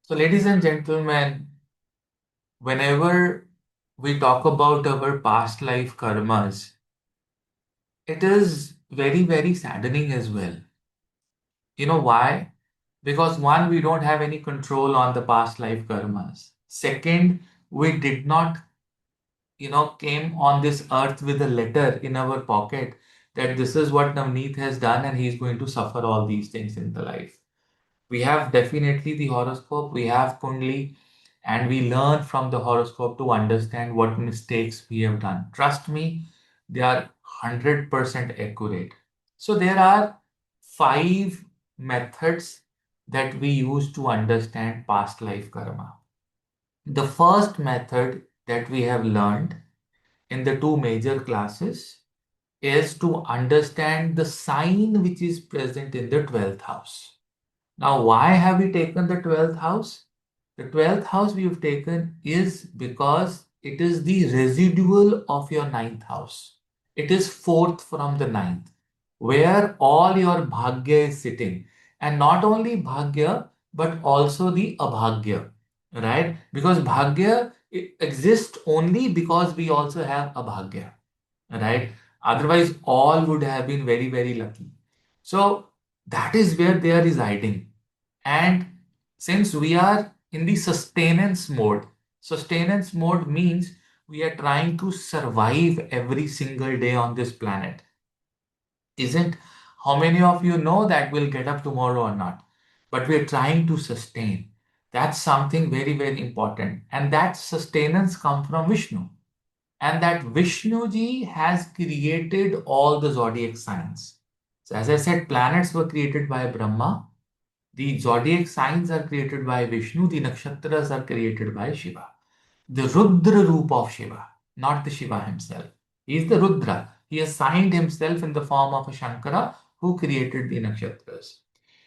So, ladies and gentlemen, whenever we talk about our past life karmas, it is very, very saddening as well. You know why? Because one, we don't have any control on the past life karmas. Second, we did not, came on this earth with a letter in our pocket that this is what Navneet has done and he's going to suffer all these things in the life. We have definitely the horoscope, we have Kundli, and we learn from the horoscope to understand what mistakes we have done. Trust me, they are 100% accurate. So, there are five methods that we use to understand past life karma. The first method that we have learned in the two major classes is to understand the sign which is present in the 12th house. Now, why have we taken the 12th house? The 12th house we have taken is because it is the residual of your ninth house. It is fourth from the ninth, where all your bhagya is sitting. And not only bhagya, but also the abhagya, right? Because bhagya exists only because we also have abhagya, right? Otherwise, all would have been very, very lucky. So that is where they are residing. And since we are in the sustenance mode means we are trying to survive every single day on this planet. Isn't how many of you know that we'll get up tomorrow or not? But we're trying to sustain. That's something very, very important. And that sustenance comes from Vishnu. And that Vishnu ji has created all the zodiac signs. So, as I said, planets were created by Brahma, the zodiac signs are created by Vishnu, the nakshatras are created by Shiva. The Rudra roop of Shiva, not the Shiva himself. He is the Rudra. He assigned himself in the form of a Shankara who created the nakshatras.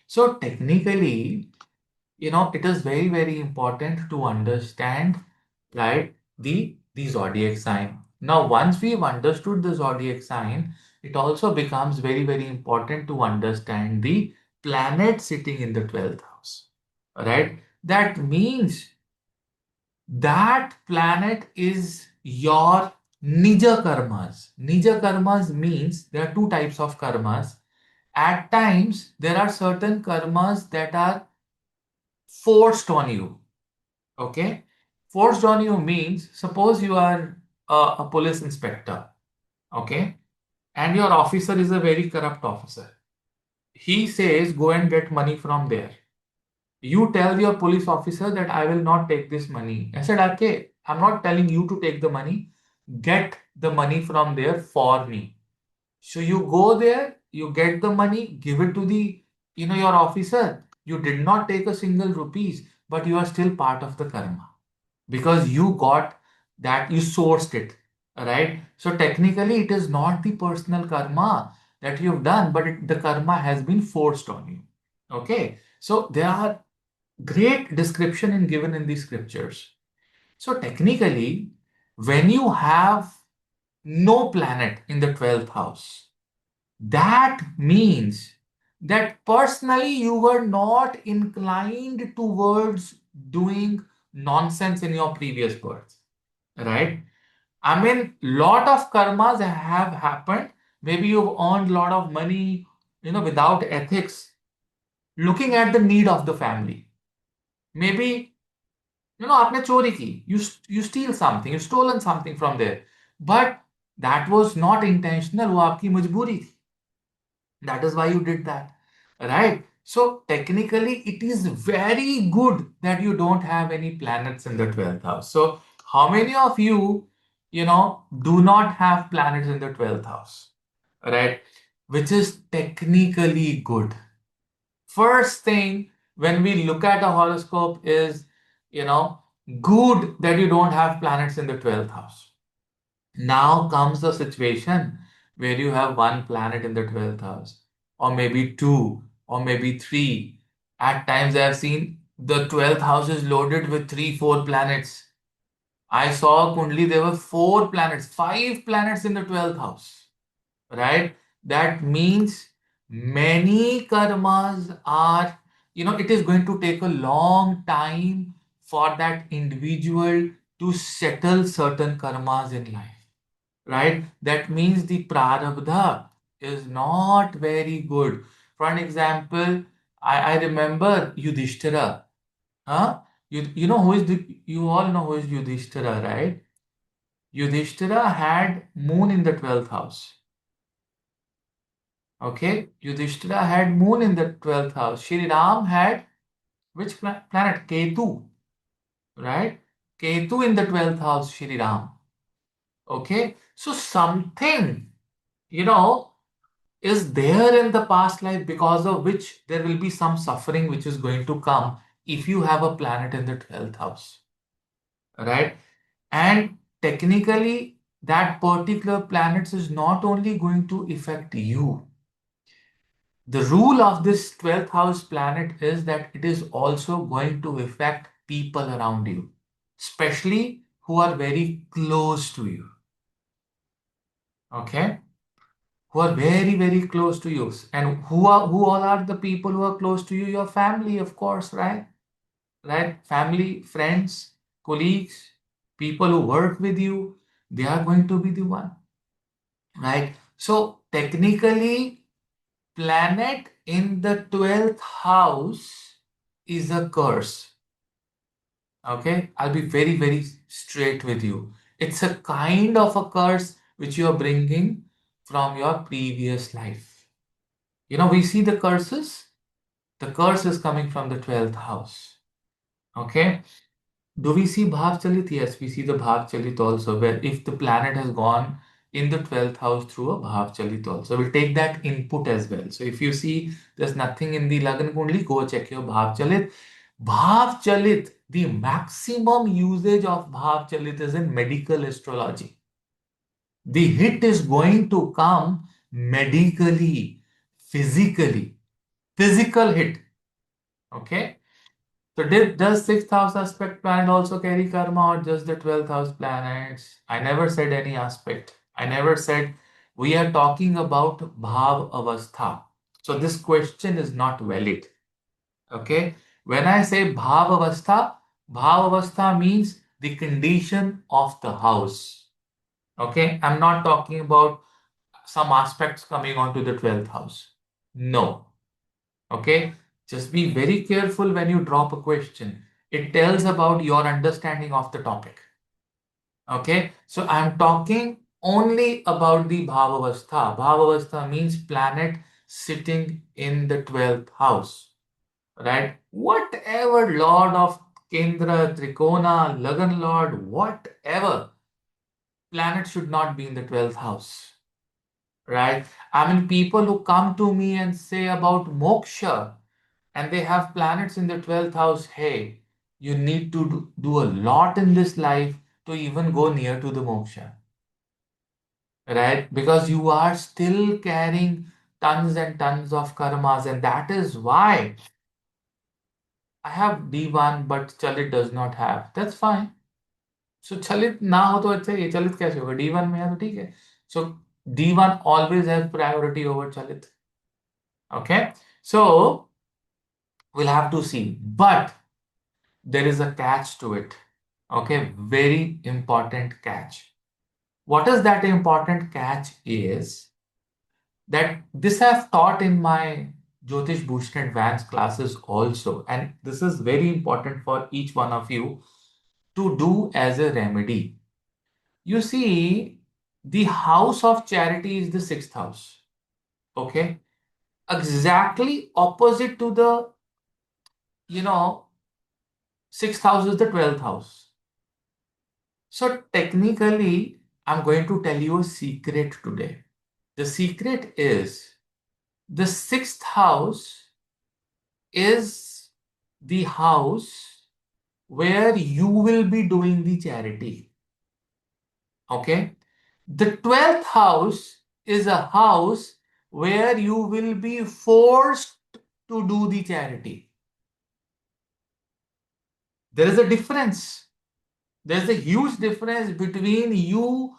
So technically, it is very, very important to understand, right, the zodiac sign. Now, once we've understood the zodiac sign, it also becomes very, very important to understand the planet sitting in the 12th house, right? That means that planet is your nija karmas. Nija karmas means there are two types of karmas. At times there are certain karmas that are forced on you. Okay, forced on you means suppose you are a police inspector. Okay, and your officer is a very corrupt officer. He says go and get money from there. You tell your police officer that I will not take this money. I said, okay, I'm not telling you to take the money. Get the money from there for me. So you go there, you get the money, give it to the, your officer. You did not take a single rupees, but you are still part of the karma because you got that, you sourced it, right? So technically, it is not the personal karma that you've done, but the karma has been forced on you. Okay, so there are great description in given in the scriptures. So technically, when you have no planet in the 12th house, that means that personally you were not inclined towards doing nonsense in your previous birth, right? I mean, lot of karmas have happened. Maybe you've earned a lot of money, without ethics, looking at the need of the family. Maybe आपने चोरी की, you steal something, you stolen something from there, but that was not intentional, वो आपकी मजबूरी थी. That is why you did that, right? So technically, it is very good that you don't have any planets in the 12th house. So how many of you, do not have planets in the 12th house, right? Which is technically good. First thing when we look at a horoscope is, you know, good that you don't have planets in the 12th house. Now comes the situation where you have one planet in the 12th house, or maybe two, or maybe three. At times I have seen the 12th house is loaded with three, four planets. I saw Kundli, there were four planets, five planets in the 12th house, right? That means many karmas are it is going to take a long time for that individual to settle certain karmas in life, right? That means the prarabdha is not very good. For an example, I remember Yudhishthira. Huh? You know who is you all know who is Yudhishthira, right? Yudhishthira had moon in the 12th house. Okay? Yudhishthira had moon in the 12th house. Shri Ram had which planet? Ketu, right? Ketu in the 12th house, Shri Ram. Okay? So something, you know, is there in the past life because of which there will be some suffering which is going to come if you have a planet in the 12th house, right? And technically, that particular planet is not only going to affect you. The rule of this 12th house planet is that it is also going to affect people around you, especially who are very close to you. Okay? Who are very, very close to you. And who all are the people who are close to you? Your family, of course, right? Right? Family, friends, colleagues, people who work with you, they are going to be the one. Right? So technically, planet in the 12th house is a curse. Okay? I'll be very, very straight with you. It's a kind of a curse which you are bringing from your previous life. We see the curses. The curse is coming from the 12th house. Okay? Do we see Bhav Chalit? Yes, we see the Bhav Chalit also, where if the planet has gone in the 12th house through a Bhav Chalit also, we'll take that input as well. So if you see there's nothing in the Lagna Kundli, go check your Bhav Chalit. Bhav Chalit, the maximum usage of Bhav Chalit is in medical astrology. The hit is going to come medically, physically, physical hit. Okay? So does sixth house aspect planet also carry karma or just the 12th house planets? I never said any aspect. I never said we are talking about bhav avastha. So this question is not valid. Okay? When I say bhav avastha means the condition of the house. Okay? I'm not talking about some aspects coming onto the 12th house. No. Okay? Just be very careful when you drop a question. It tells about your understanding of the topic. Okay? So I'm talking only about the Bhavavastha. Bhavavastha means planet sitting in the 12th house. Right? Whatever Lord of Kendra, Trikona, Lagan Lord, whatever, planet should not be in the 12th house. Right? I mean, people who come to me and say about moksha, and they have planets in the 12th house, hey, you need to do a lot in this life to even go near to the moksha, right? Because you are still carrying tons and tons of karmas, and that is why I have D1, but Chalit does not have. That's fine. So Chalit ना हो तो अच्छा ये Chalit कैसे होगा? D1 में है तो ठीक है. So D1 always has priority over Chalit. Okay? So we'll have to see. But there is a catch to it. Okay, very important catch. What is that important catch is that this I have taught in my Jyotish Bhushan advanced classes also, and this is very important for each one of you to do as a remedy. You see, the house of charity is the sixth house. Okay, exactly opposite to the you know sixth house is the 12th house. So technically, I'm going to tell you a secret today. The secret is the sixth house is the house where you will be doing the charity. Okay? The 12th house is a house where you will be forced to do the charity. There is a difference. There's a huge difference between you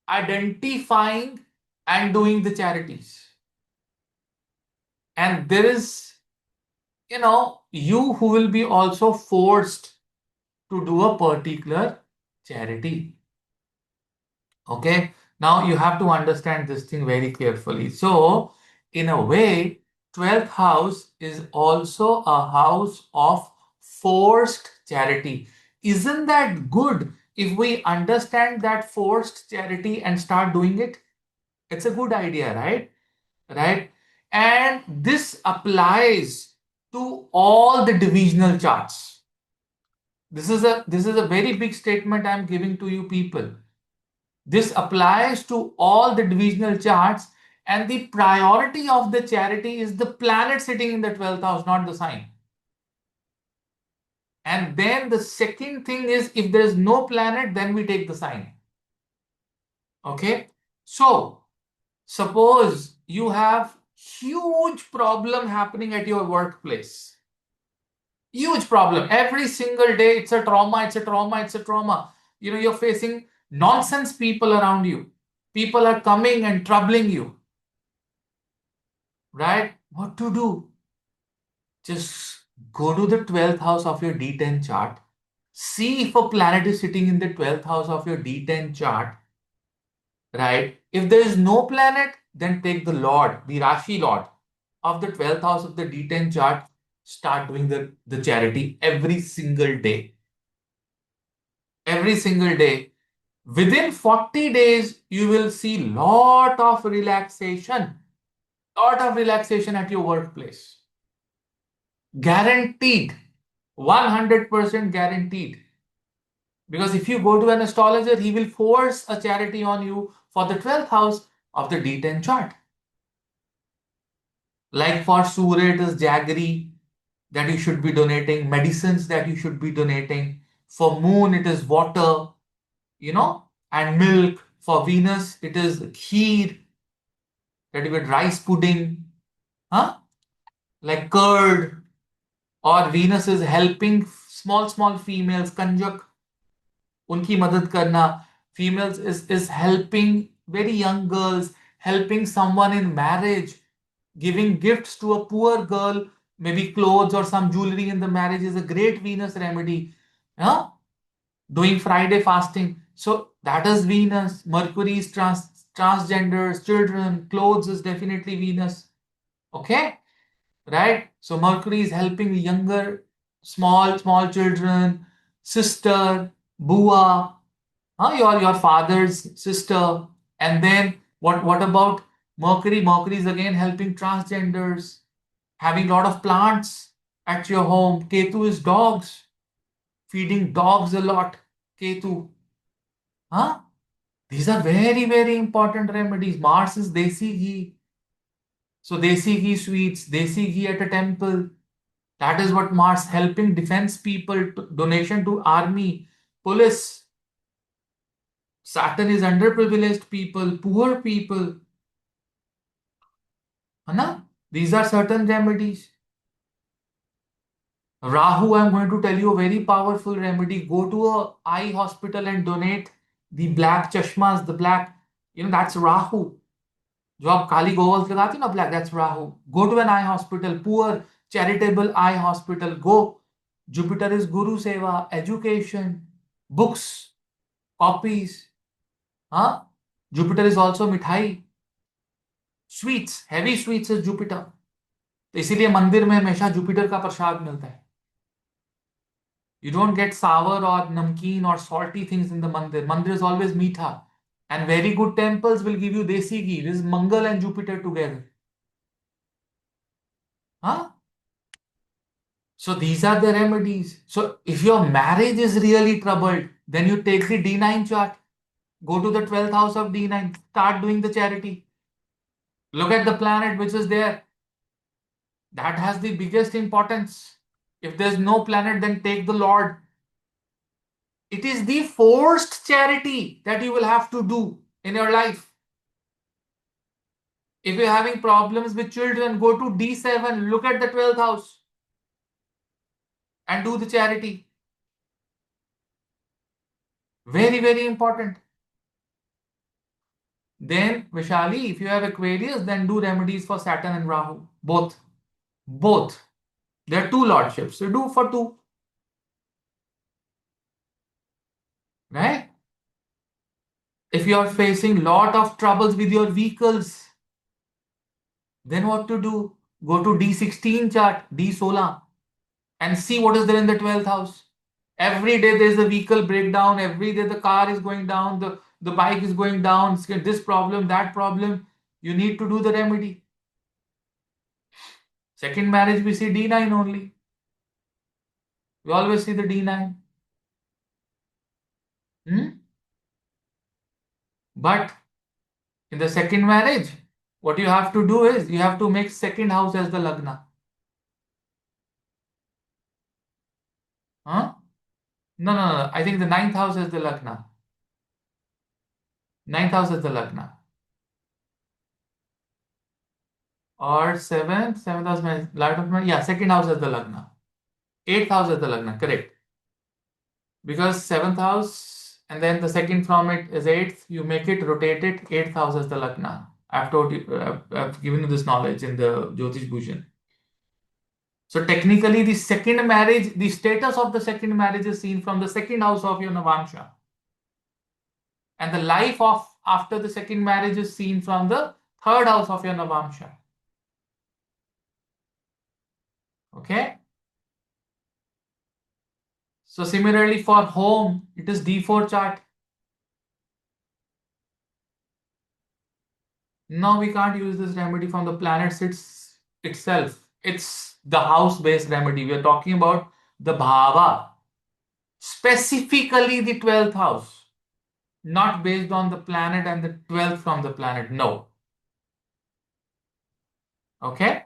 identifying and doing the charities. And there is you who will be also forced to do a particular charity. Okay, now you have to understand this thing very carefully. So, in a way, 12th house is also a house of forced charity. Isn't that good if we understand that forced charity and start doing it? It's a good idea, right? Right? And this applies to all the divisional charts. This is a very big statement I'm giving to you people. This applies to all the divisional charts, and the priority of the charity is the planet sitting in the 12th house, not the sign. And then the second thing is, if there is no planet, then we take the sign. Okay? So, suppose you have huge problem happening at your workplace. Huge problem. Every single day, it's a trauma, it's a trauma, it's a trauma. You're facing nonsense people around you. People are coming and troubling you. Right? What to do? Just go to the 12th house of your D10 chart. See if a planet is sitting in the 12th house of your D10 chart. Right? If there is no planet, then take the Lord, the Rashi Lord of the 12th house of the D10 chart. Start doing the charity every single day. Every single day. Within 40 days, you will see lot of relaxation. Lot of relaxation at your workplace. Guaranteed. 100% guaranteed. Because if you go to an astrologer, he will force a charity on you for the 12th house of the D10 chart. Like for Surya, it is jaggery that you should be donating, medicines that you should be donating. For Moon, it is water, and milk. For Venus, it is kheer, that you get rice pudding, huh? Like curd. Or Venus is helping small females, कंजक, उनकी मदद करना. Females is helping very young girls, helping someone in marriage, giving gifts to a poor girl, maybe clothes or some jewelry in the marriage is a great Venus remedy. Huh? Doing Friday fasting. So that is Venus. Mercury is transgenders, children, clothes is definitely Venus. Okay? Right? So Mercury is helping younger, small children, sister, bua, your father's sister. And then what about Mercury? Mercury is again helping transgenders, having a lot of plants at your home. Ketu is dogs, feeding dogs a lot. Ketu. Huh? These are very important remedies. Mars is desi ghee. So desi ghee sweets, desi ghee at a temple. That is what Mars helping defense people, donation to army, police. Saturn is underprivileged people, poor people. Anna? These are certain remedies. Rahu, I'm going to tell you a very powerful remedy. Go to a eye hospital and donate the black chashmas, the black, that's Rahu. जो आप काली goggles लगाते हो ना black, that's Rahu. Go to an eye hospital, poor charitable eye hospital. Go. Jupiter is Guru Seva, education, books, copies. Huh? Jupiter is also mithai, sweets, heavy sweets is Jupiter. तो इसीलिए मंदिर में हमेशा Jupiter का प्रसाद मिलता है. You don't get sour or namkeen or salty things in the mandir. Mandir is always meetha. And very good temples will give you desi ghee. This is Mangal and Jupiter together. Huh? So these are the remedies. So if your marriage is really troubled, then you take the D9 chart. Go to the 12th house of D9. Start doing the charity. Look at the planet which is there. That has the biggest importance. If there's no planet, then take the Lord. It is the forced charity that you will have to do in your life. If you're having problems with children, go to D7, look at the 12th house and do the charity. Very important. Then, Vishali, if you have Aquarius, then do remedies for Saturn and Rahu. Both. There are two lordships. So do for two, right? If you are facing lot of troubles with your vehicles, then what to do? Go to D16 chart, D16, and see what is there in the 12th house. Every day there is a vehicle breakdown. Every day the car is going down. The bike is going down. This problem, that problem. You need to do the remedy. Second marriage, we see D9 only. We always see the D9. Hmm? But in the second marriage, what you have to do is you have to make second house as the Lagna. Huh? No, no, no. I think the ninth house is the Lagna. Ninth house is the Lagna. Or seventh house, light of yeah, second house is the Lagna. Eighth house is the Lagna, correct. Because seventh house and then the second from it is eighth, you make it, rotate it, eighth house is the Lagna. I've given you this knowledge in the Jyotish Bhushan. So technically, the second marriage, the status of the second marriage is seen from the second house of your Navamsha. And the life of after the second marriage is seen from the third house of your Navamsha. Okay? So similarly for home, it is D4 chart. Now we can't use this remedy from the planets itself. It's the house-based remedy. We are talking about the bhava, specifically the 12th house, not based on the planet and the 12th from the planet. No. Okay?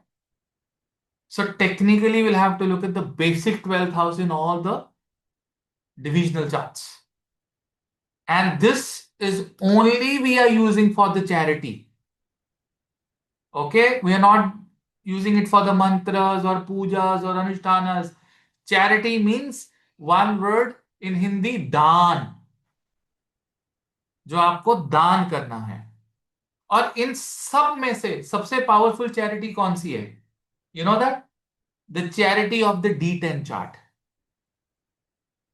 So technically, we'll have to look at the basic 12th house in all the divisional charts. And this is only we are using for the charity. Okay? We are not using it for the mantras or pujas or anushtanas. Charity means one word in Hindi, दान, जो आपको दान करना है. और इन सब में से सबसे पावरफुल चैरिटी कौन सी है? You know that? The charity of the D10 chart,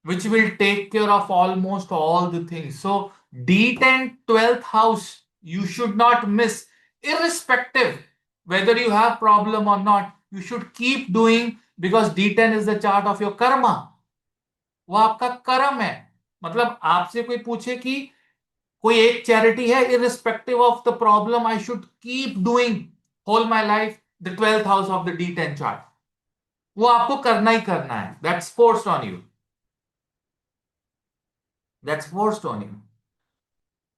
which will take care of almost all the things. So D10 12th house, you should not miss, irrespective whether you have problem or not. You should keep doing because D10 is the chart of your karma. वो आपका कर्म है. मतलब आपसे कोई पूछे कि कोई एक चैरिटी है, irrespective of the problem, I should keep doing whole my life the 12th house of the D10 chart. वो आपको करना ही करना है. That's forced on you. That's forced on you.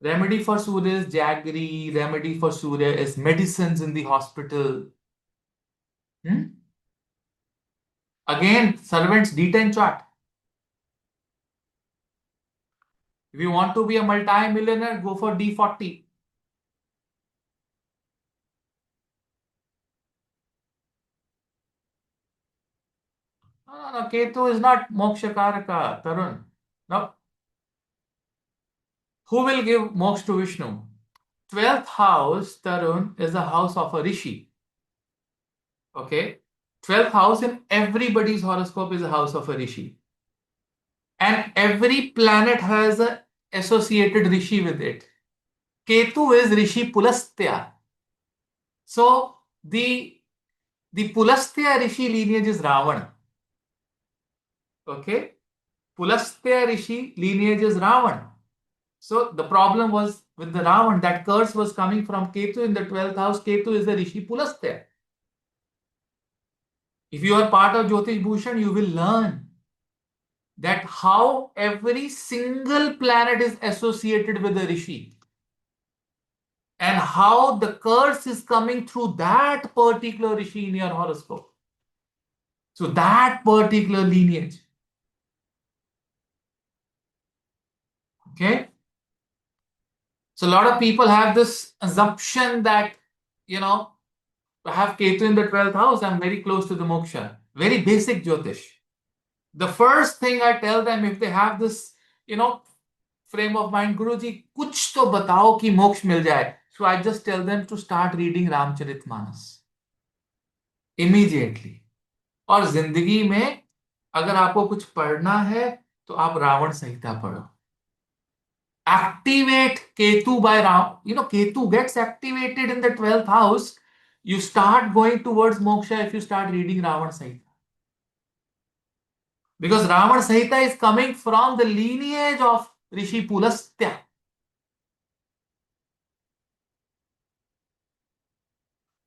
Remedy for Surya is jaggery. Remedy for Surya is medicines in the hospital. Again, servants D10 chart. If you want to be a multi-millionaire, go for D40. No, no, no. Ketu is not mokshakaraka, Tarun. No. Who will give moksha to Vishnu? 12th house, Tarun, is the house of a rishi. Okay? 12th house in everybody's horoscope is a house of a rishi. And every planet has a associated rishi with it. Ketu is Rishi Pulastya. So the Pulastya Rishi lineage is Ravana. Okay? Pulastya Rishi lineage is Ravana. So the problem was with the Ravan, that curse was coming from Ketu in the 12th house. Ketu is the Rishi Pulastya. If you are part of Jyotish Bhushan, you will learn that how every single planet is associated with a Rishi. And how the curse is coming through that particular Rishi in your horoscope. So that particular lineage. Okay? So a lot of people have this assumption that, I have Ketu in the 12th house, I'm very close to the moksha. Very basic Jyotish. The first thing I tell them, if they have this, frame of mind, Guruji, kuch to batao ki moksha mil jaye. So I just tell them to start reading Ramcharitmanas. Immediately. और जिंदगी में अगर आपको कुछ पढ़ना है तो आप रावण संहिता पढ़ो. Activate Ketu by Ram. Ketu gets activated in the 12th house. You start going towards moksha if you start reading Ravan Samhita. Because Ravan Samhita is coming from the lineage of Rishi Pulastya.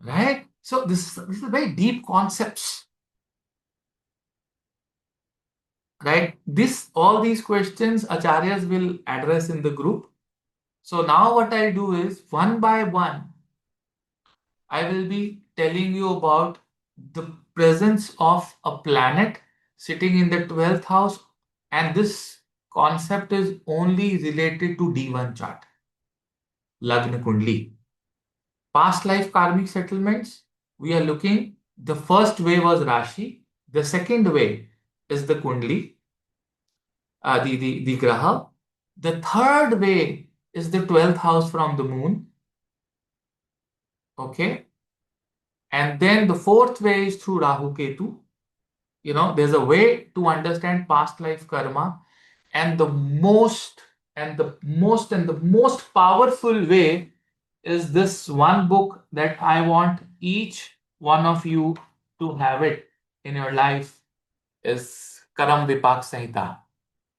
Right? So this is very deep concepts. Right? All these questions Acharyas will address in the group. So now what I'll do is one by one, I will be telling you about the presence of a planet sitting in the 12th house, and this concept is only related to D1 chart, Lagna Kundli. Past life karmic settlements, we are looking. The first way was Rashi, the second way is the Kundli, the Graha. The third way is the 12th house from the moon. Okay. And then the fourth way is through Rahu Ketu. There's a way to understand past life karma, and the most powerful way is this one book that I want each one of you to have it in your life, is Karam Vipak Samhita.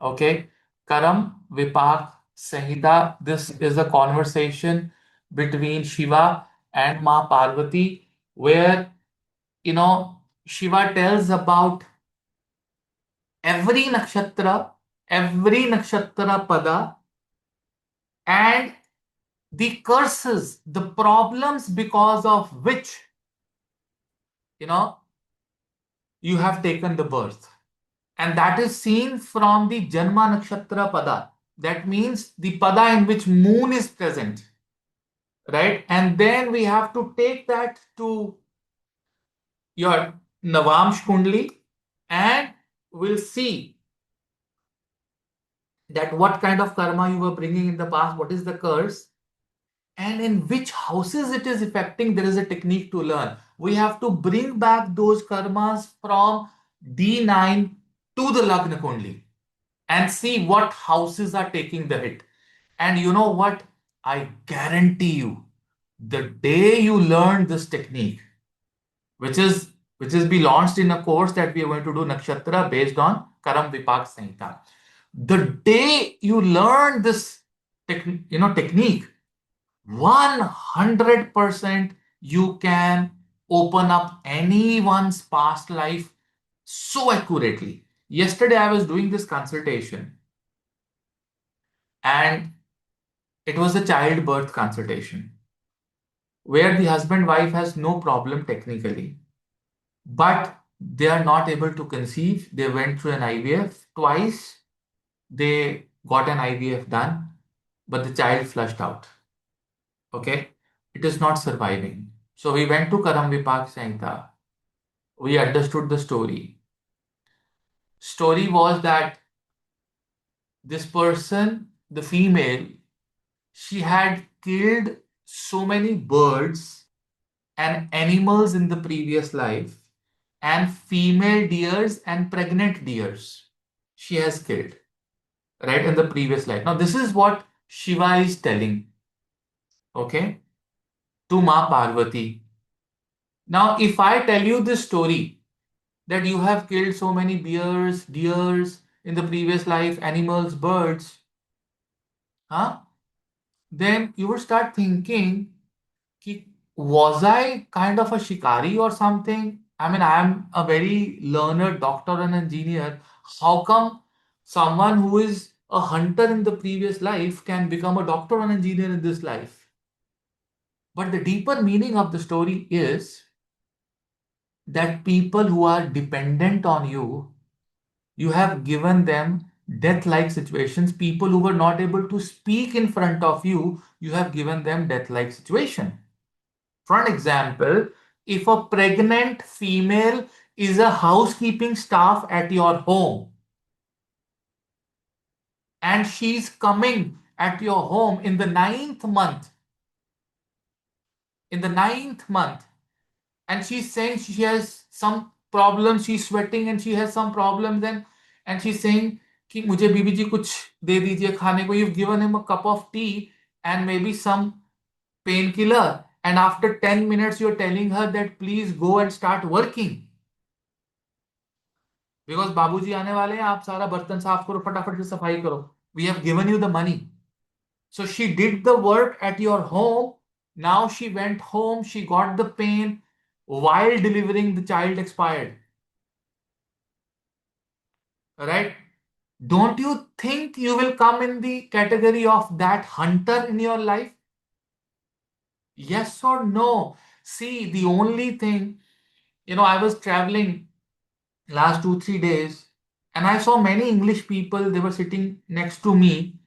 Okay, Karam Vipak Samhita. This is a conversation between Shiva and Ma Parvati, where Shiva tells about every nakshatra pada, and the curses, the problems because of which, you know, you have taken the birth. And that is seen from the Janma nakshatra pada. That means the pada in which moon is present, right? And then we have to take that to your Navamsh Kundli, and we'll see that what kind of karma you were bringing in the past, what is the curse, and in which houses it is affecting. There is a technique to learn. We have to bring back those karmas from D9 to the Lagna Kundli and see what houses are taking the hit. And you know what? I guarantee you, the day you learn this technique, which is be launched in a course that we are going to do nakshatra based on Karam Vipak Samhita. The day you learn this technique, 100% you can open up anyone's past life so accurately. Yesterday I was doing this consultation, and it was a childbirth consultation where the husband wife has no problem technically, but they are not able to conceive. They went through an IVF twice. They got an IVF done, but the child flushed out. Okay, it is not surviving. So we went to Karam Vipak Samhita. We understood the story. Story was that this person, the female, she had killed so many birds and animals in the previous life, and female deers and pregnant deers she has killed, right, in the previous life. Now, this is what Shiva is telling, okay, to Ma Parvati. Now, if I tell you this story that you have killed so many bears, deers in the previous life, animals, birds, huh? Then you would start thinking, was I kind of a shikari or something? I mean, I am a very learned doctor and engineer. How come someone who is a hunter in the previous life can become a doctor and engineer in this life? But the deeper meaning of the story is that people who are dependent on you, you have given them death like situations. People who were not able to speak in front of you, you have given them death like situation. For an example, if a pregnant female is a housekeeping staff at your home and she's coming at your home in the ninth month, and she's saying she has some problems, she's sweating and she has some problems, and she's saying कि मुझे बीबी जी कुछ दे दीजिए खाने को. You've given him a cup of tea and maybe some painkiller, and after 10 minutes you're telling her that please go and start working because बाबूजी आने वाले हैं, आप सारा बर्तन साफ करो, फटाफट से सफाई करो. We have given you the money. So she did the work at your home. Now she went home, she got the pain while delivering, the child expired. Right? Don't you think you will come in the category of that hunter in your life? Yes or no? See, the only thing, I was traveling last 2 3 days, and I saw many English people. They were sitting next to me,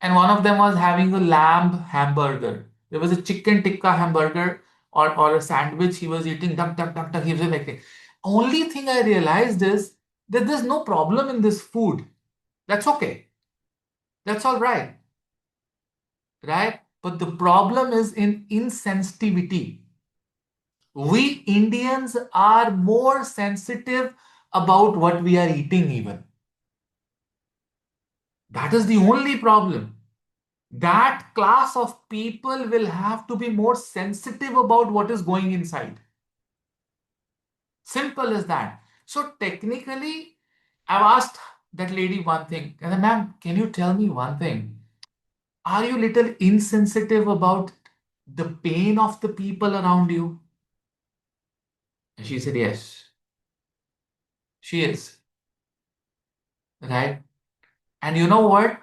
and one of them was having a lamb hamburger. There was a chicken tikka hamburger or a sandwich he was eating. Duck, duck, duck, duck. He was like, only thing I realized is that there's no problem in this food. That's okay. That's all right. Right? But the problem is in insensitivity. We Indians are more sensitive about what we are eating, even. That is the only problem. That class of people will have to be more sensitive about what is going inside. Simple as that. So, technically, I've asked that lady one thing. And ma'am, can you tell me one thing? Are you little insensitive about the pain of the people around you? And she said, yes, she is. Right? And you know what?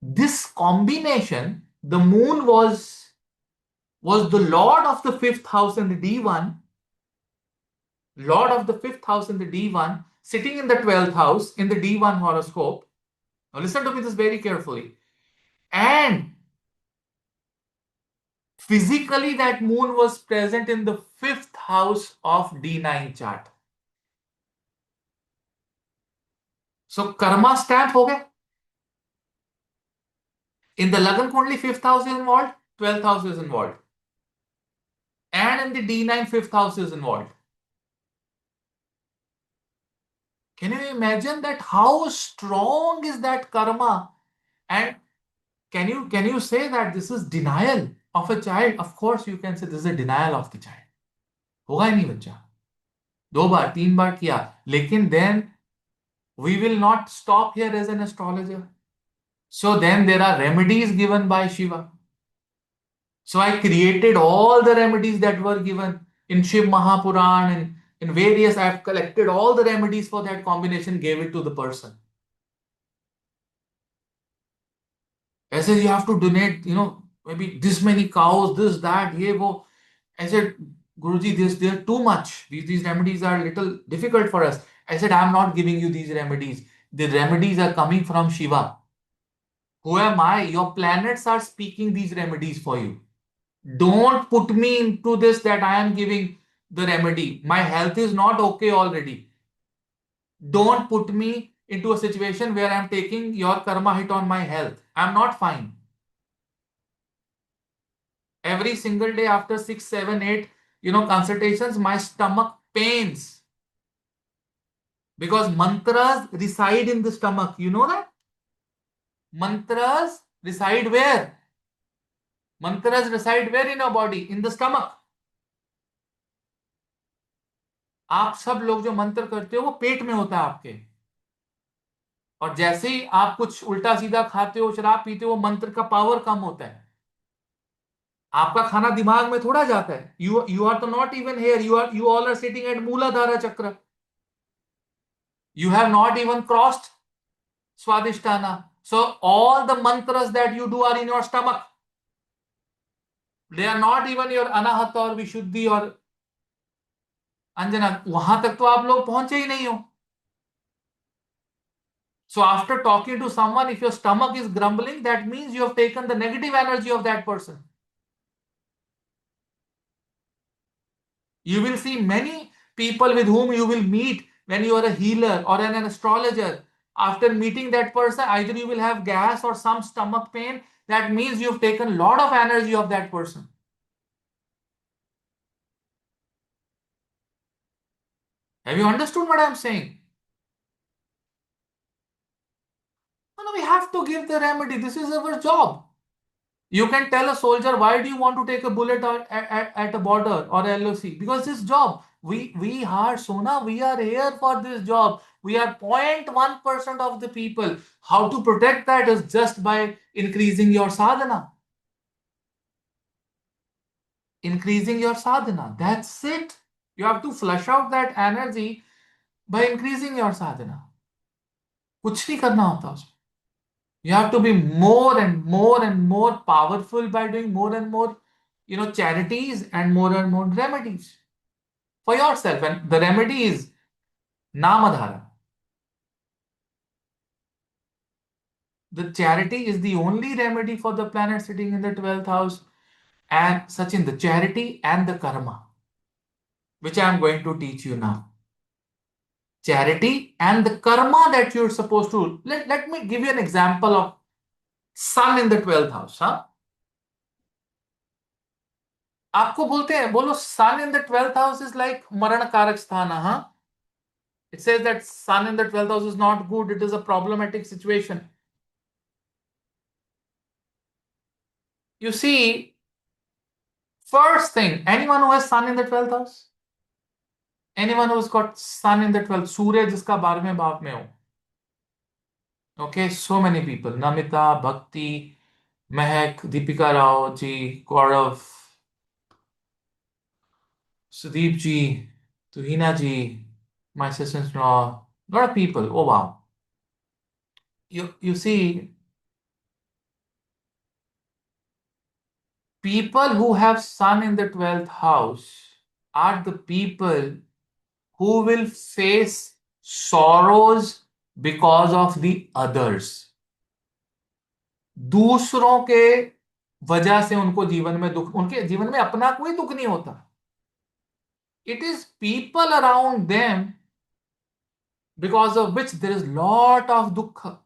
This combination, the moon was the lord of the fifth house in the D1, lord of the fifth house in the D1, sitting in the 12th house in the D1 horoscope. Now listen to me this very carefully. And physically, that moon was present in the fifth house of D9 chart. So karma stamp ho gaya. In the Lagna Kundli, fifth house is involved, 12th house is involved. And in the D9, fifth house is involved. Can you imagine that? How strong is that karma? And can you say that this is denial of a child? Of course you can say this is a denial of the child. होगा ही नहीं बच्चा. 2 बार 3 बार किया, लेकिन then we will not stop here as an astrologer. So then there are remedies given by Shiva. So I created all the remedies that were given in Shiv Mahapuran and in various. I have collected all the remedies for that combination, gave it to the person. I said, you have to donate, maybe this many cows, this, that, ye, wo. I said, Guruji, they're too much. These remedies are a little difficult for us. I said, I'm not giving you these remedies. The remedies are coming from Shiva. Who am I? Your planets are speaking these remedies for you. Don't put me into this that I am giving the remedy. My health is not okay already. Don't put me into a situation where I'm taking your karma hit on my health. I'm not fine. Every single day after 6, 7, 8, consultations, my stomach pains. Because mantras reside in the stomach. You know that? Mantras reside where? Mantras reside where in your body? In the stomach. आप सब लोग जो मंत्र करते हो वो पेट में होता है आपके. और जैसे ही आप कुछ उल्टा सीधा खाते हो, शराब पीते हो, मंत्र का पावर कम होता है. आपका खाना दिमाग में थोड़ा जाता है. यू आर तो not even here. You all are sitting at Muladhara chakra. You have not even crossed Swadhisthana. So all the mantras that you do are in your stomach. They are not even your Anahata or Vishuddhi or Anjana. वहां तक तो आप लोग पहुंचे ही नहीं हो. So after talking to someone, if your stomach is grumbling, that means you have taken the negative energy of that person. You will see many people with whom you will meet when you are a healer or an astrologer. After meeting that person, either you will have gas or some stomach pain. That means you've taken a lot of energy of that person. Have you understood what I'm saying? No, no, we have to give the remedy. This is our job. You can tell a soldier, why do you want to take a bullet at a border or LOC? Because this job. We are Sona, we are here for this job. We are 0.1% of the people. How to protect that is just by increasing your sadhana. Increasing your sadhana. That's it. You have to flush out that energy by increasing your sadhana. कुछ नहीं करना होता उसमें. You have to be more and more and more powerful by doing more and more, charities and more remedies for yourself. And the remedy is Namadhara. The charity is the only remedy for the planet sitting in the 12th house. And Sachin, the charity and the karma, which I am going to teach you now. Charity and the karma that you're supposed to. Let me give you an example of sun in the 12th house. Huh? आपको बोलते हैं, बोलो sun in the 12th house is like मरण कारक स्थान. Huh? It says that sun in the 12th house is not good. It is a problematic situation. You see, first thing, anyone who has sun in the 12th house? Anyone who's got sun in the 12th, सूर्य जिसका 12वें भाव में हो. Okay, so many people. Namita, Bhakti, Mehak, Deepika Rao ji, Gaurav, Sudeep ji, Tuhina ji, my sister-in-law, a lot of people. Oh wow. You see, people who have sun in the 12th house are the people who will face sorrows because of the others. दूसरों के वजह से उनको जीवन में दुख, उनके जीवन में अपना कोई दुख नहीं होता. It is people around them because of which there is lot of dukha.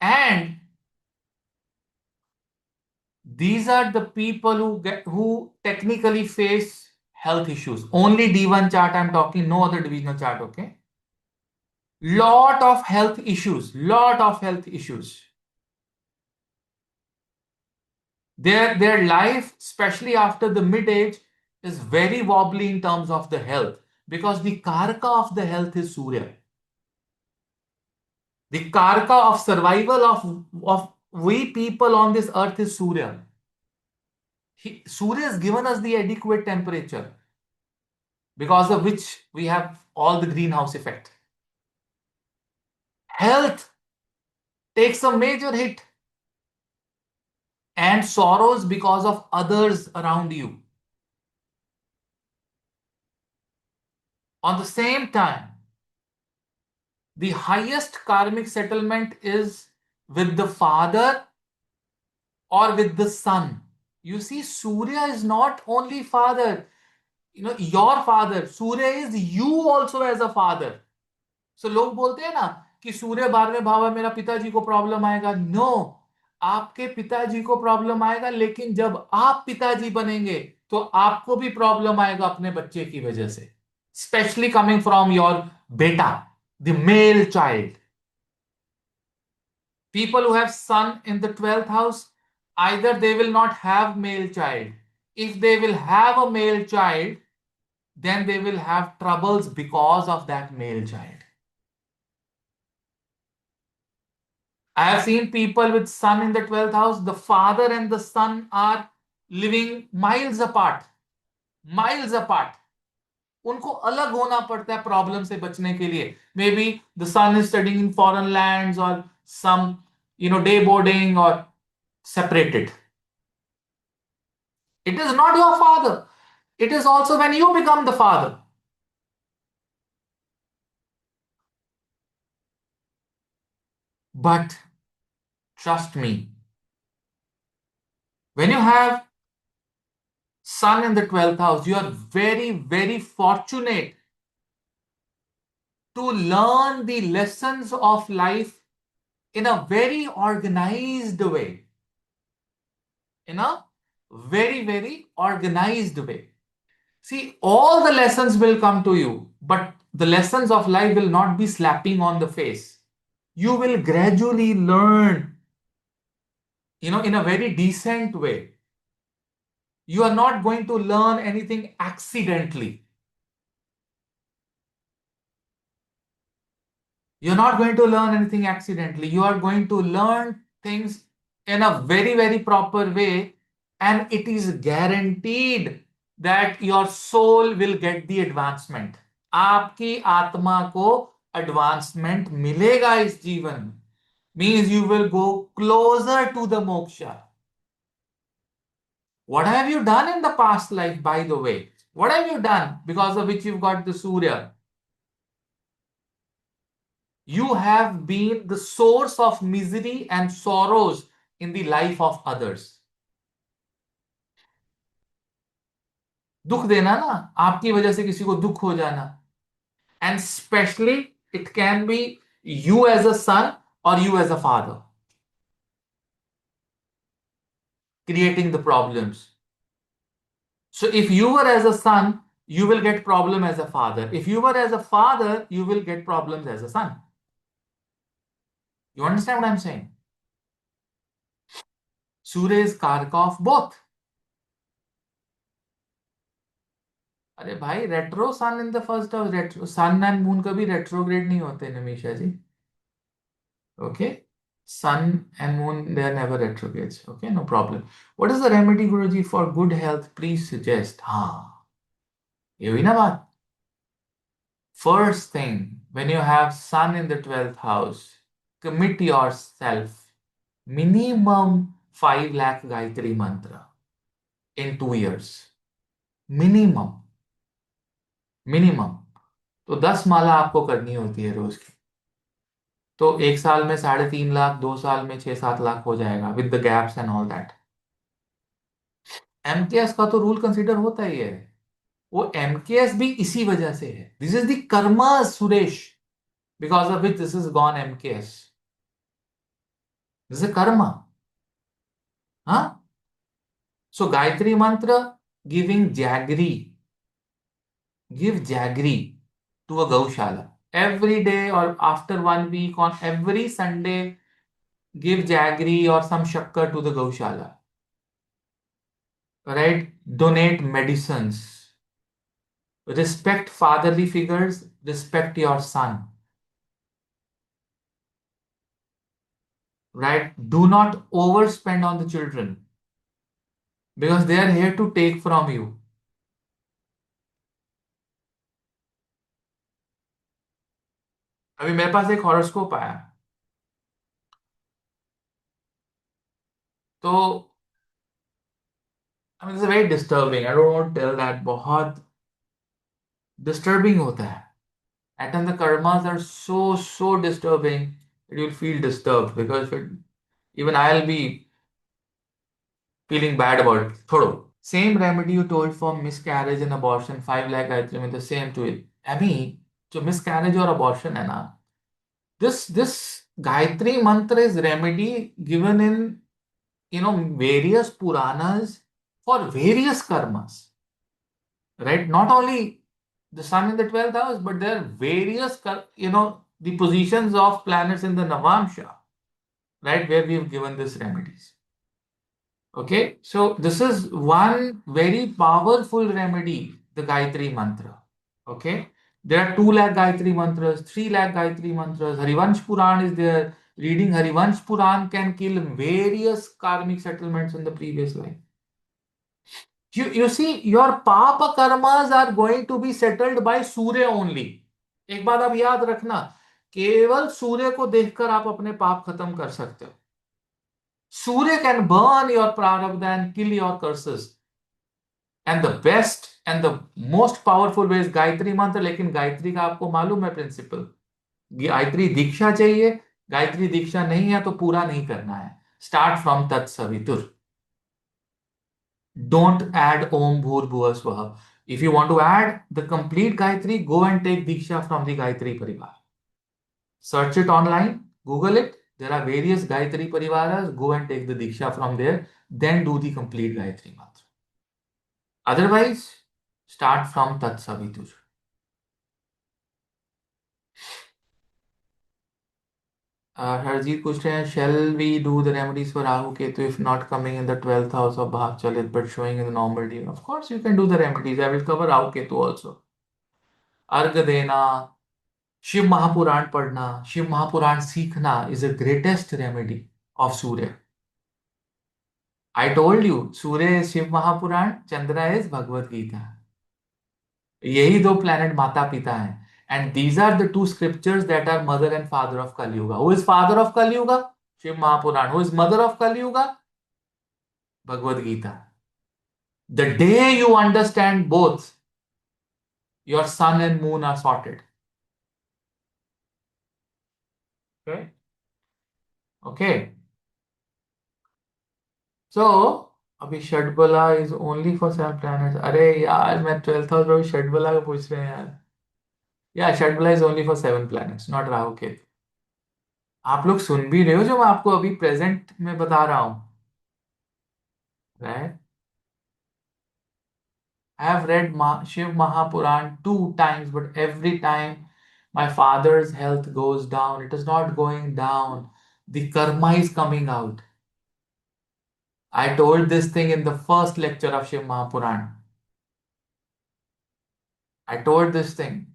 And these are the people who technically face health issues. Only D1 chart I'm talking, no other divisional chart, okay? Lot of health issues, lot of health issues. Their life, especially after the mid-age, is very wobbly in terms of the health because the karaka of the health is Surya. The karaka of survival of we people on this earth is Surya. Surya has given us the adequate temperature because of which we have all the greenhouse effect. Health takes a major hit and sorrows because of others around you. On the same time, the highest karmic settlement is with the father or with the son. You see, Surya is not only father, your father. Surya is you also as a father. So लोग बोलते हैं ना कि सूर्य 12वें भाव है, मेरा पिताजी को प्रॉब्लम आएगा. नो, आपके पिताजी को प्रॉब्लम आएगा, लेकिन जब आप पिताजी बनेंगे तो आपको भी प्रॉब्लम आएगा अपने बच्चे की वजह से. स्पेशली कमिंग फ्रॉम योर बेटा, the male child. People who have sun in the 12th house, either they will not have male child. If they will have a male child, then they will have troubles because of that male child. I have seen people with sun in the 12th house, the father and the son are living miles apart. Miles apart. उनको अलग होना पड़ता है problem से बचने के लिए. Maybe the son is studying in foreign lands or some, day boarding or separated. It is not your father. It is also when you become the father. But trust me, when you have sun in the 12th house, you are very, very fortunate to learn the lessons of life in a very organized way. In a very, very organized way. See, all the lessons will come to you. But the lessons of life will not be slapping on the face. You will gradually learn, in a very decent way. You are not going to learn anything accidentally. You're not going to learn anything accidentally. You are going to learn things in a very, very proper way, and it is guaranteed that your soul will get the advancement. आपकी आत्मा को advancement मिलेगा इस जीवन में. Means you will go closer to the moksha. What have you done in the past life, by the way? What have you done because of which you've got the Surya? You have been the source of misery and sorrows in the life of others. दुख देना ना, आपकी वजह से किसी को दुख हो जाना. And especially it can be you as a son or you as a father creating the problems. So if you were as a son, you will get problem as a father. If you were as a father, you will get problems as a son. You understand what I'm saying? Surya is karka of both. अरे भाई, retro sun in the first house, retro sun and moon कभी retrograde नहीं होते Nimisha ji. Okay, sun and moon they are never retrogrades. Okay, no problem. What is the remedy Guruji for good health, please suggest. हाँ, ये हुई ना बात. First thing, when you have sun in the 12th house, commit yourself minimum 5 lakh Gayatri mantra in 2 years. Minimum. Minimum. तो 10 माला आपको करनी होती है रोज की. तो एक साल में 3.5 लाख, 2 साल में 6-7 लाख हो जाएगा with the gaps and all that. MKS का तो रूल कंसीडर होता ही है. वो एमकेएस भी इसी वजह से है. This is the Karma Suresh, because of which this is gone MKS. This is Karma. हाँ. सो गायत्री मंत्र, giving jaggery. Give jaggery to a gaushala every day, or after 1 week, on every Sunday, give jaggery or some shakkar to the gaushala. Right? Donate medicines. Respect fatherly figures. Respect your son. Right? Do not overspend on the children because they are here to take from you. अभी मेरे पास एक horoscope आया, तो I mean, it's very disturbing. I don't want to tell that. बहुत disturbing होता है. And the karmas are so disturbing that you'll feel disturbed, because even I'll be feeling bad about it. Thodo. Same remedy you told for miscarriage and abortion, 5 lakh Gayatri में, the same to it. अभी जो miscarriage और abortion है ना, this Gayatri mantra is remedy given in various Puranas for various karmas. Right? Not only the sun in the 12th house, but there are various, the positions of planets in the Navamsha, right, where we have given this remedies. Okay, so this is one very powerful remedy, the Gayatri mantra. Okay, there are 2 lakh Gayatri mantras, 3 lakh Gayatri mantras. Harivansh Puran is there. Reading Harivansh Puran can kill various karmic settlements in the previous life. You see, your papa karmas are going to be settled by Surya only. एक बात आप याद रखना, केवल सूर्य को देखकर आप अपने पाप खत्म कर सकते हो. सूर्य कैन बर्न योर प्रारब्ध and kill your curses. And the best and the most powerful way is Gayatri मंत्र. लेकिन गायत्री का आपको मालूम है प्रिंसिपल, गायत्री दीक्षा चाहिए. गायत्री दीक्षा नहीं है तो पूरा नहीं करना है. स्टार्ट फ्रॉम तत्सवितुर. Don't add Om Bhur Bhuva Swaha. If you want to add the complete Gayatri, go and take Diksha from the Gayatri Parivar. Search it online, Google it. There are various Gayatri Parivaras. Go and take the Diksha from there. Then do the complete Gayatri Mantra. Otherwise, start from Tat Savitur. Harjeet पूछ रहे हैं, shall we do the remedies for Rahu Ketu if not coming in the 12th house of Bhav Chalit but showing in the normal day? Of course, you can do the remedies. I will cover Rahu Ketu also. अर्घ देना, शिव महापुराण पढ़ना, शिव महापुराण सीखना is the greatest remedy of Surya. I told you, Surya is Shiv Mahapuran, Chandra is Bhagavad Gita. यही दो planet माता पिता हैं. And these are the two scriptures that are mother and father of Kali Yuga. Who is father of Kali Yuga? Shiv Mahapuran. Who is mother of Kali Yuga? Bhagavad Gita. The day you understand both, your sun and moon are sorted. Okay? Okay. So, अभी षडबला is only for 7 planets. अरे यार मैं 12th house में षडबला का पूछ रहे हैं यार. Yeah, षडबला is only for 7 planets, not Rahu Ketu. आप लोग सुन भी रहे हो जो मैं आपको अभी प्रेजेंट में बता रहा हूं. Right? I have read Shiv Mahapuran 2 times, but every time my father's health goes down. It is not going down. The karma is coming out. I told this thing in the first lecture of Shiv Mahapuran. I told this thing.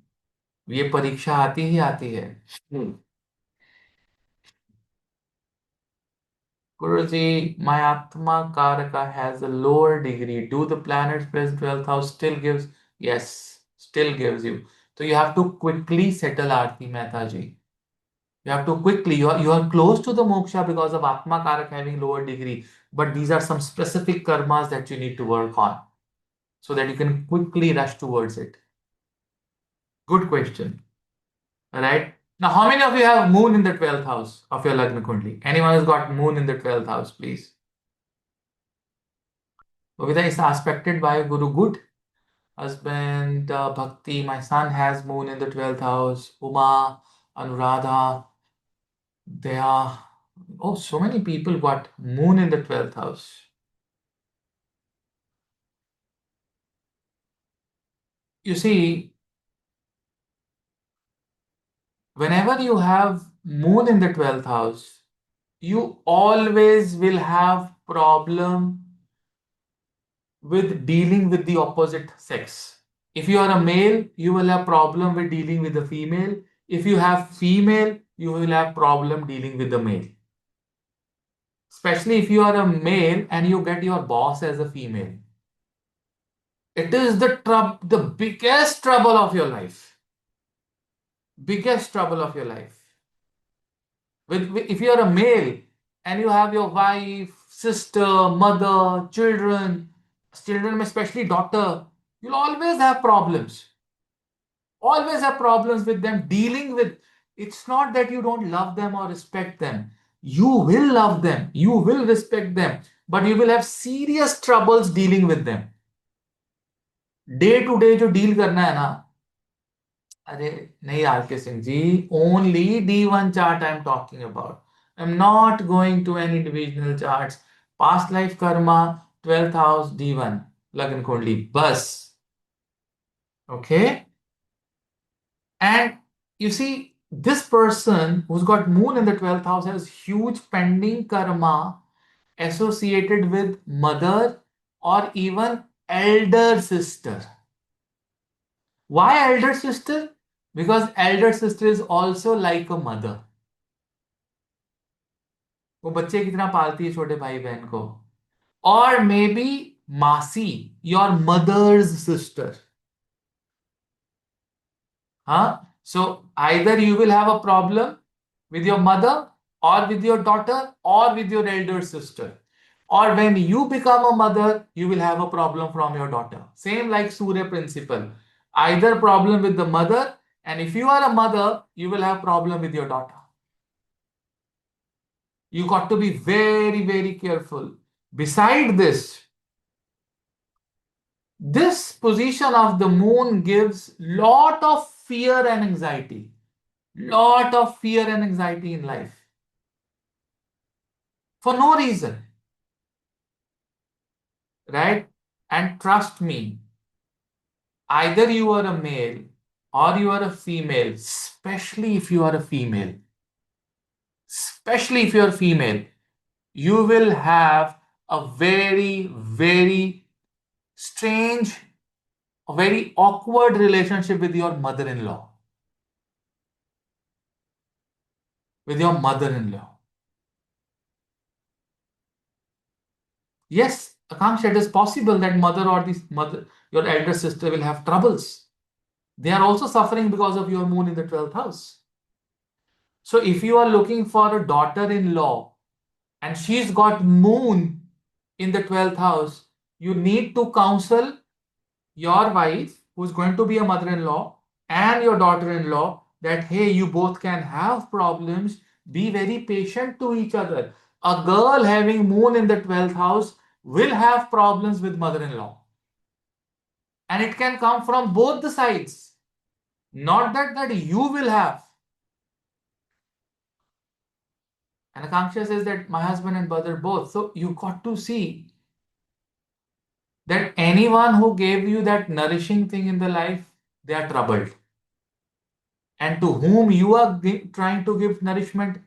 ये परीक्षा आती ही आती है. Guruji, my Atma Karaka has a lower degree. Do the planets plus 12th house still gives? Yes, still gives you. So you have to quickly settle Aarti Mehta ji. You have to quickly, you are close to the moksha because of Atma Karak having lower degree. But these are some specific karmas that you need to work on so that you can quickly rush towards it. Good question. All right. Now, how many of you have moon in the 12th house of your Lagna Kundli? Anyone who's got moon in the 12th house, please? Ovida is aspected by Guru. Good. Husband, Bhakti, my son has moon in the 12th house. Uma, Anuradha, they are. Oh, so many people got moon in the 12th house. You see, whenever you have moon in the 12th house, you always will have problem with dealing with the opposite sex. If you are a male, you will have problem with dealing with the female. If you have female, you will have problem dealing with the male. Especially if you are a male and you get your boss as a female. It is the biggest trouble of your life. Biggest trouble of your life. If you are a male and you have your wife, sister, mother, children, especially daughter, you'll always have problems. Always have problems with them dealing with. It's not that you don't love them or respect them. You will love them, you will respect them, but you will have serious troubles dealing with them. Day to day जो deal करना है ना, अरे नहीं RK Singh ji, only D1 chart I am talking about. I am not going to any divisional charts. Past life karma, 12th house, D1 लगन कुंडली बस. Okay. And you see, this person who's got moon in the 12th house has huge pending karma associated with mother or even elder sister. Why elder sister? Because elder sister is also like a mother. वो बच्चे की तरह पालती है छोटे भाई बहन को. Or maybe Masi, your mother's sister. Huh? So either you will have a problem with your mother or with your daughter or with your elder sister. Or when you become a mother, you will have a problem from your daughter. Same like Surya principle. Either problem with the mother, and if you are a mother, you will have problem with your daughter. You got to be very, very careful. Beside this position of the moon gives lot of fear and anxiety. Lot of fear and anxiety in life. For no reason. Right? And trust me, either you are a male or you are a female, especially if you are a female. especially if you're female, you will have a very, very strange, a very awkward relationship with your mother-in-law. With your mother-in-law. Yes, Akanksha, it is possible that mother or this mother, your elder sister will have troubles. They are also suffering because of your moon in the 12th house. So if you are looking for a daughter-in-law and she's got moon in the 12th house, you need to counsel your wife, who's going to be a mother-in-law, and your daughter-in-law that, hey, you both can have problems. Be very patient to each other. A girl having moon in the 12th house will have problems with mother-in-law. And it can come from both the sides. Not that you will have. And Akanksha says that my husband and brother both. So you got to see that anyone who gave you that nourishing thing in the life, they are troubled. And to whom you are trying to give nourishment,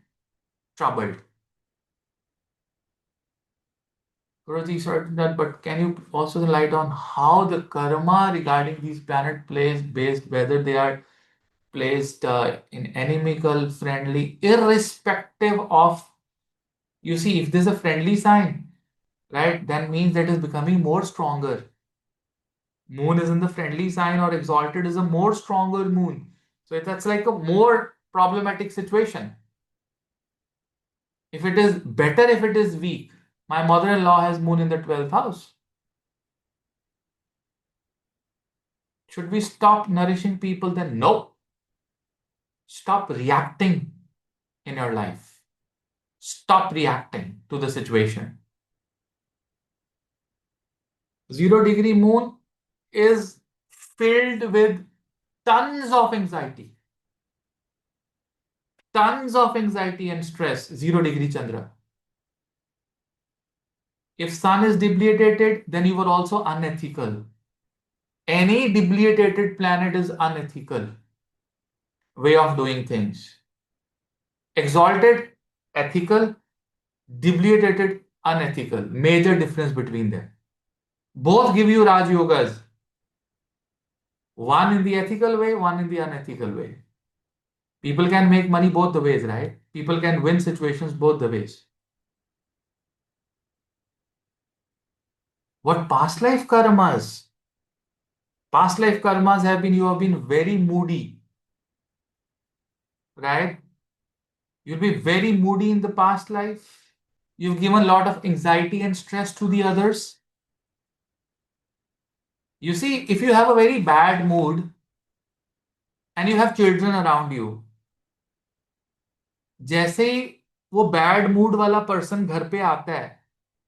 troubled. Guruji, sorry that, but can you also light on how the karma regarding these planet plays based whether they are placed in inimical, friendly, irrespective of, you see, if there's a friendly sign, right, that means that is becoming more stronger. Moon is in the friendly sign or exalted is a more stronger moon. So that's like a more problematic situation. If it is better, if it is weak. My mother-in-law has moon in the 12th house. Should we stop nourishing people then? No. Stop reacting in your life. Stop reacting to the situation. 0 degree moon is filled with tons of anxiety. Tons of anxiety and stress. 0 degree Chandra. If sun is debilitated, then you are also unethical. Any debilitated planet is unethical way of doing things. Exalted, ethical, debilitated, unethical. Major difference between them. Both give you Raj Yogas. One in the ethical way, one in the unethical way. People can make money both the ways, right? People can win situations both the ways. What past life karmas? Past life karmas have been, you have been very moody, right? You'll be very moody in the past life. You've given a lot of anxiety and stress to the others. You see, if you have a very bad mood and you have children around you, जैसे ही वो bad mood वाला person घर पे आता है,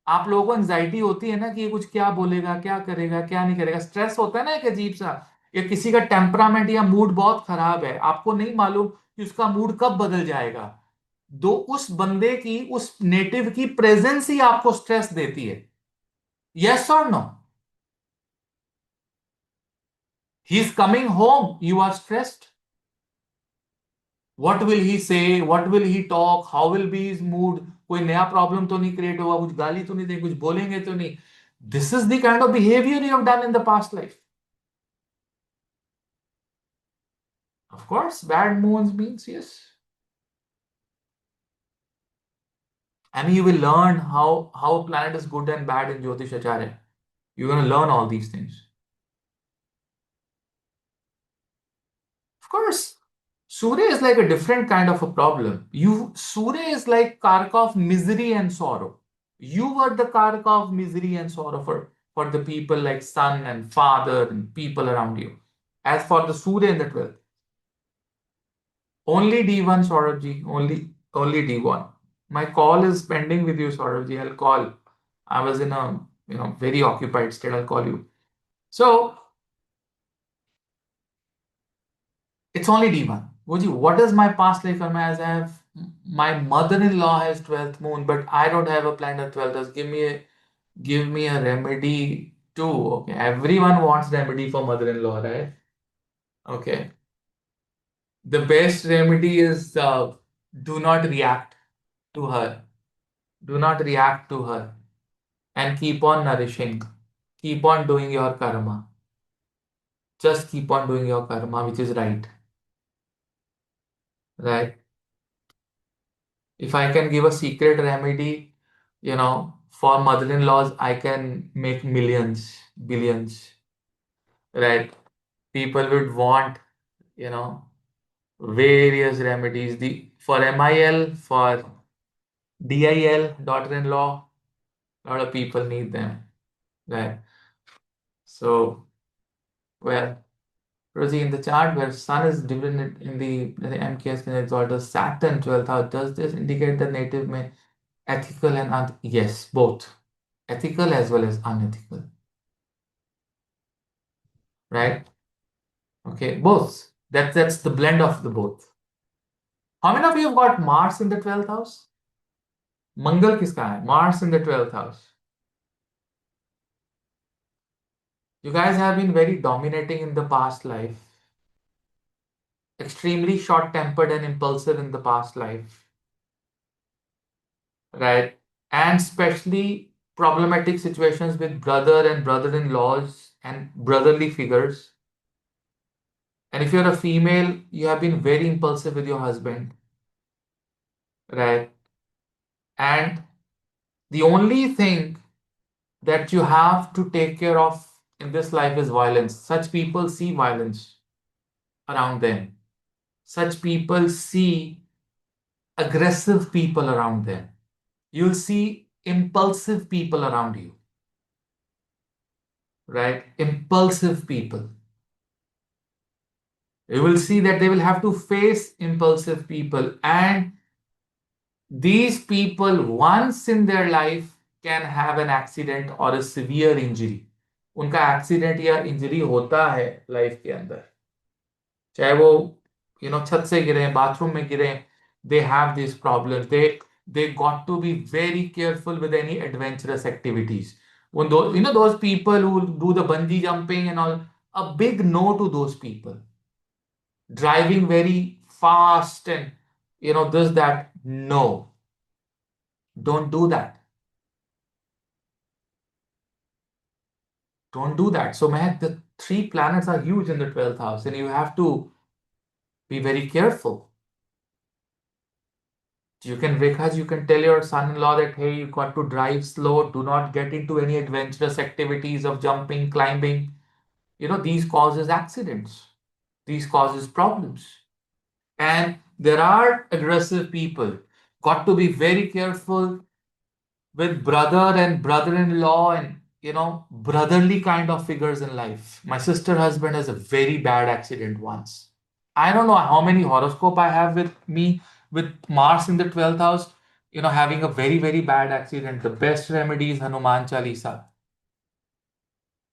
आप लोगों को एंजाइटी होती है ना कि ये कुछ क्या बोलेगा, क्या करेगा, क्या नहीं करेगा, स्ट्रेस होता है ना एक अजीब सा, या किसी का टेम्परामेंट या मूड बहुत खराब है, आपको नहीं मालूम कि उसका मूड कब बदल जाएगा, दो उस बंदे की, उस नेटिव की प्रेजेंस ही आपको स्ट्रेस देती है. यस और no? He is coming home, you are stressed. What will he say? What will he talk? How will be his mood? कोई नया प्रॉब्लम तो नहीं क्रिएट होगा, कुछ गाली तो नहीं देंगे, कुछ बोलेंगे तो नहीं. This is the kind of behavior you have done in the past life. Of course, bad moons means yes. And you will learn how a planet is good and bad in Jyotish Acharya. You're going to learn all these things. Of course, Surya is like a different kind of a problem. Surya is like karka of misery and sorrow. You were the karka of misery and sorrow for the people like son and father and people around you. As for the Surya in the 12th, only D1 Saurabhji, only D1. My call is pending with you, Saurabhji. I'll call. I was in a very occupied state. I'll call you. So it's only D1. Goji, what is my past life karma? As I have, my mother-in-law has 12th moon, but I don't have a planet 12th house. Give me a remedy too. Okay. Everyone wants remedy for mother-in-law, right? Okay. The best remedy is do not react. to her. Do not react to her. And keep on nourishing. Keep on doing your karma. Just keep on doing your karma, which is right. Right? If I can give a secret remedy, for mother-in-laws, I can make millions, billions. Right? People would want, you know, various remedies. The for MIL, for DIL, daughter-in-law, a lot of people need them. Right? So, well, Rosie, in the chart where Sun is divided in the MKS can exalted Saturn 12th house, does this indicate the native may ethical and yes, both ethical as well as unethical, right? Okay, both. That's the blend of the both. How many of you have got Mars in the 12th house? Mangal किसका है? Mars in the 12th house. You guys have been very dominating in the past life, extremely short-tempered and impulsive in the past life, right? And especially problematic situations with brother and brother-in-laws and brotherly figures. And if you're a female, you have been very impulsive with your husband, right? And the only thing that you have to take care of in this life is violence. Such people see violence around them. Such people see aggressive people around them. You'll see impulsive people around you, right? Impulsive people. You will see that they will have to face impulsive people, and these people once in their life can have an accident or a severe injury. उनका accident या injury होता है life के अंदर, चाहे वो छत से गिरे, बाथरूम में गिरे. They have these problems. They got to be very careful with any adventurous activities. When those those people who do the bungee jumping and all, a big no to those people. Driving very fast and this that, no, don't do that. Don't do that. So man, the three planets are huge in the 12th house, and you have to be very careful. You can, because you can tell your son-in-law that, hey, you got to drive slow, do not get into any adventurous activities of jumping, climbing. These causes accidents. These causes problems. And there are aggressive people. Got to be very careful with brother and brother-in-law and brotherly kind of figures in life. My sister husband has a very bad accident once. I don't know how many horoscope I have with me with Mars in the 12th house, having a very, very bad accident. The best remedy is Hanuman Chalisa,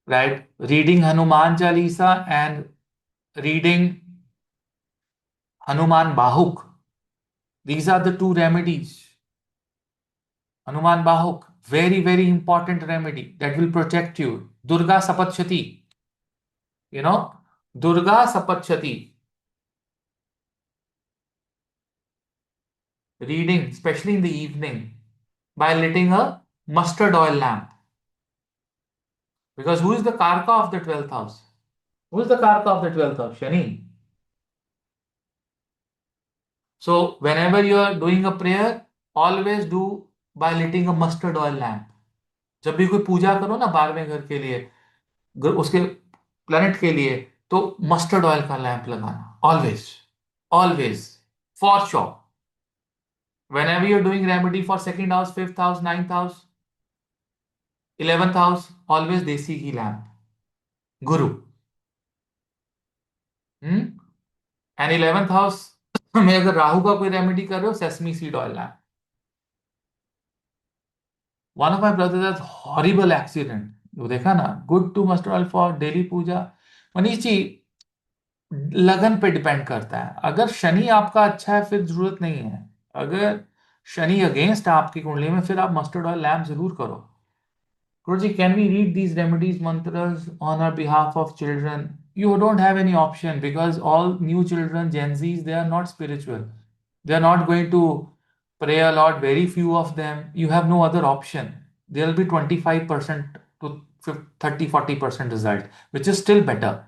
right? Reading Hanuman Chalisa and reading Hanuman Bahuk. These are the two remedies. Hanuman Bahuk, very, very important remedy that will protect you. Durga Sapatshati, you know, Durga Sapatshati, reading, especially in the evening, by lighting a mustard oil lamp. Because who is the Karka of the 12th house? Who is the Karka of the 12th house? Shani. So, whenever you are doing a prayer, always do by lighting a mustard oil lamp. जब भी कोई पूजा करो ना 12वें घर के लिए, उसके planet के लिए, तो मस्टर्ड ऑयल का लैंप लगाना. Always, always, for sure. Whenever you're doing remedy for second house, fifth house, ninth house, 11th house, always desi ghee lamp. Guru. And 11th house में अगर राहु का कोई रेमेडी कर रहे हो, sesame seed oil lamp. One of my brothers has horrible accident. वो देखा ना, good to mustard oil for daily puja. Manish ji, लगन पे डिपेंड करता है. अगर शनि आपका अच्छा है फिर जरूरत नहीं है. अगर शनि अगेंस्ट आपकी कुंडली में, फिर आप मस्टर्ड ऑयल लैम्प जरूर करो. Guruji, can we read these remedies mantras on our behalf of children? You don't have any option, because all new children, Gen Zs, they are not spiritual. They are not going to pray a lot, very few of them, you have no other option. There'll be 25% to 30 40% result, which is still better.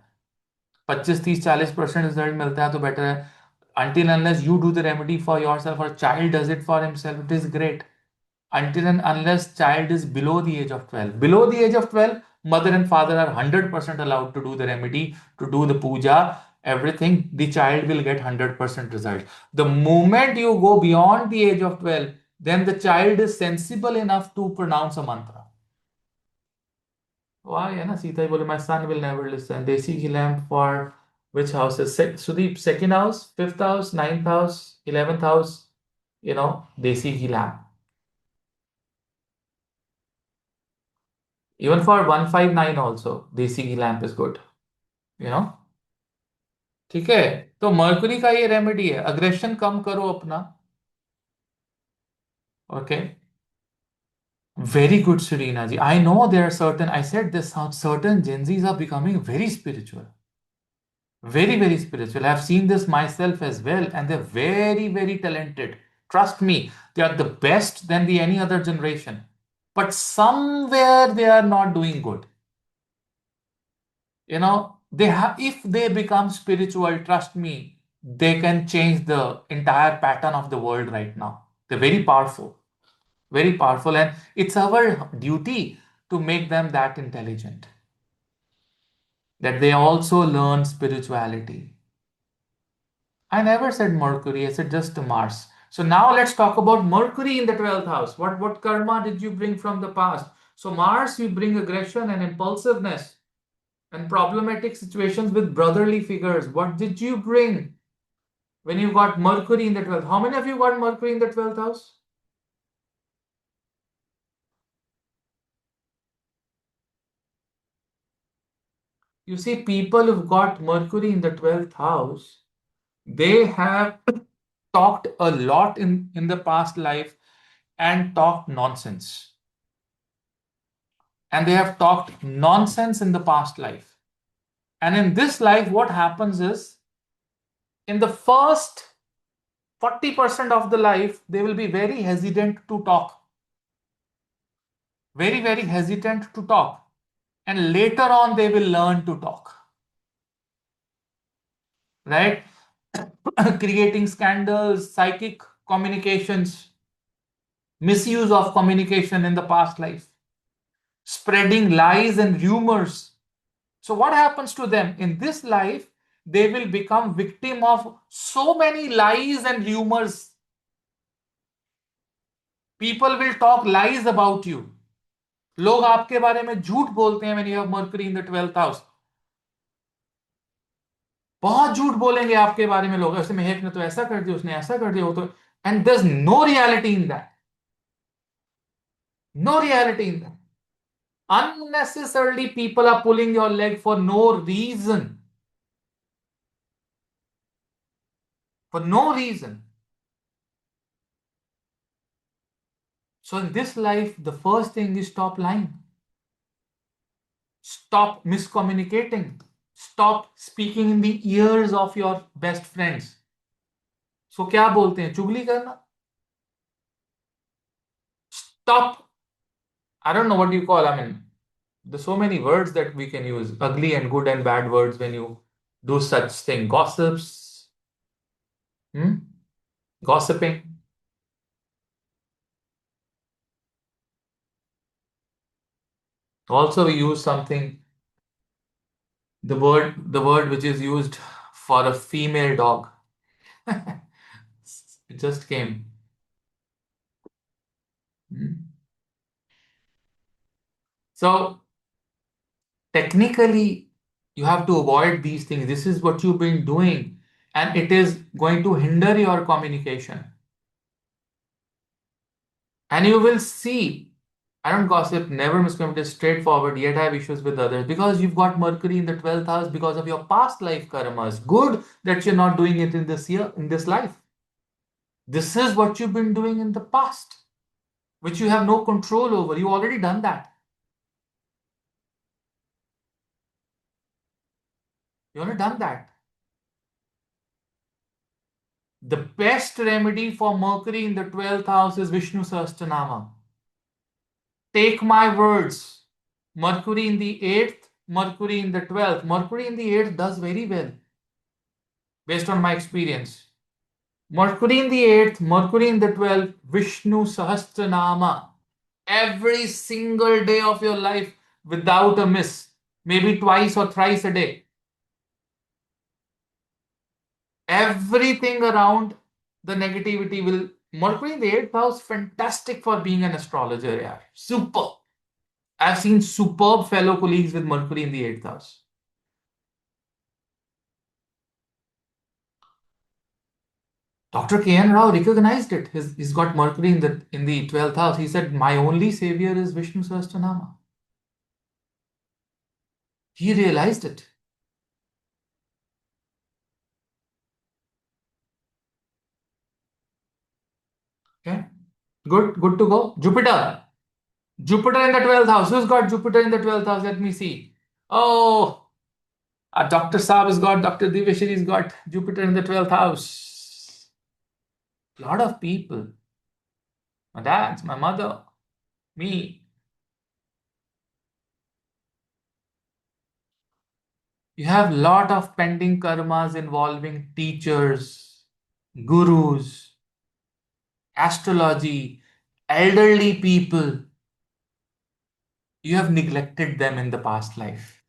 25-30% result मिलता है तो better है. Until unless you do the remedy for yourself or child does it for himself, it is great. Until and unless child is below the age of 12. Below the age of 12, mother and father are 100% allowed to do the remedy, to do the puja, everything. The child will get 100% result. The moment you go beyond the age of 12, then the child is sensible enough to pronounce a mantra. Why? है ना, सीता ही बोले my son will never listen. Desi ghee lamp for which houses? Sudeep, second house, fifth house, ninth house, 11th house, Desi ghee lamp. Even for 159 also, Desi ghee lamp is good. You know? ठीक है. तो Mercury का ये remedy है, aggression कम करो अपना. Okay. Very good, Serena ji. I know there are certain, I said this, certain Gen Zs are becoming very spiritual. Very, very spiritual. I've seen this myself as well, and they're very, very talented. Trust me, they are the best than the any other generation. But somewhere they are not doing good. They have, if they become spiritual, trust me, they can change the entire pattern of the world right now. They're very powerful, and it's our duty to make them that intelligent, that they also learn spirituality. I never said Mercury, I said just Mars. So now let's talk about Mercury in the 12th house. What karma did you bring from the past? So Mars, you bring aggression and impulsiveness and problematic situations with brotherly figures. What did you bring when you got Mercury in the 12th? How many of you got Mercury in the 12th house? You see, people who've got Mercury in the 12th house, they have talked a lot in the past life and talked nonsense. And they have talked nonsense in the past life. And in this life, what happens is, in the first 40% of the life, they will be very hesitant to talk. Very, very hesitant to talk. And later on, they will learn to talk. Right? Creating scandals, psychic communications, misuse of communication in the past life, spreading lies and rumors. So what happens to them in this life? They will become victim of so many lies and rumors. People will talk lies about you. लोग आपके बारे में झूठ बोलते हैं when you have Mercury in the 12th house. बहुत झूठ बोलेंगे आपके बारे में लोग, ऐसे मेहक ने तो ऐसा कर दिया, उसने ऐसा कर दिया, वो तो. And there's no reality in that. No reality in that. Unnecessarily people are pulling your leg for no reason. For no reason. So in this life, the first thing is stop lying. Stop miscommunicating. Stop speaking in the ears of your best friends. So क्या बोलते हैं, चुगली करना. Stop. I don't know what you call. I mean, there's so many words that we can use. Ugly and good and bad words when you do such thing. Gossips. Gossiping. Also, we use something. The word which is used for a female dog. It just came. Hmm. So technically, you have to avoid these things. This is what you've been doing, and it is going to hinder your communication. And you will see, I don't gossip, never miscommunicate, straightforward, yet I have issues with others because you've got Mercury in the 12th house because of your past life karmas. Good that you're not doing it in this year, in this life. This is what you've been doing in the past, which you have no control over. You already done that. You already done that. The best remedy for Mercury in the 12th house is Vishnu Sahasranama. Take my words. Mercury in the 8th, Mercury in the 12th. Mercury in the 8th does very well, based on my experience. Mercury in the 8th, Mercury in the 12th, Vishnu Sahasranama. Every single day of your life without a miss. Maybe twice or thrice a day. Everything around the negativity will. Mercury in the 8th house, fantastic for being an astrologer. Yeah. Super. I've seen superb fellow colleagues with Mercury in the 8th house. Dr. K.N. Rao recognized it. He's got Mercury in the 12th house. He said, my only savior is Vishnu Sahasranama. He realized it. Okay. Good to go. Jupiter. Jupiter in the 12th house. Who's got Jupiter in the 12th house? Let me see. Oh, Dr. Saab has got, Dr. Divashiri's got Jupiter in the 12th house. A lot of people. My dad, my mother, me. You have a lot of pending karmas involving teachers, gurus, astrology, elderly people. You have neglected them in the past life.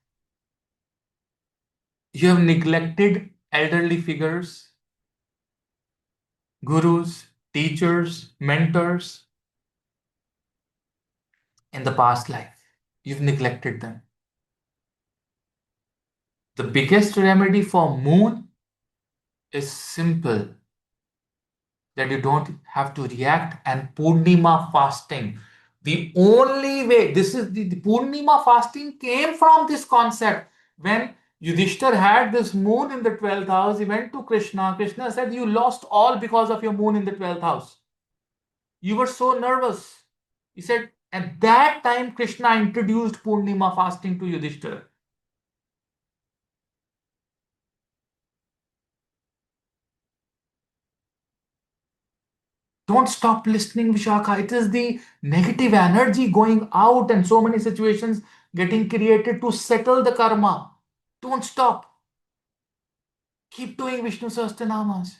You have neglected elderly figures, gurus, teachers, mentors in the past life. You've neglected them. The biggest remedy for moon is simple, that you don't have to react, and Purnima fasting. The only way, this is the Purnima fasting came from this concept. When Yudhishthir had this moon in the 12th house, he went to Krishna. Krishna said, you lost all because of your moon in the 12th house. You were so nervous. He said, at that time, Krishna introduced Purnima fasting to Yudhishthir. Don't stop listening, Vishakha. It is the negative energy going out and so many situations getting created to settle the karma. Don't stop. Keep doing Vishnu Sahasranamas.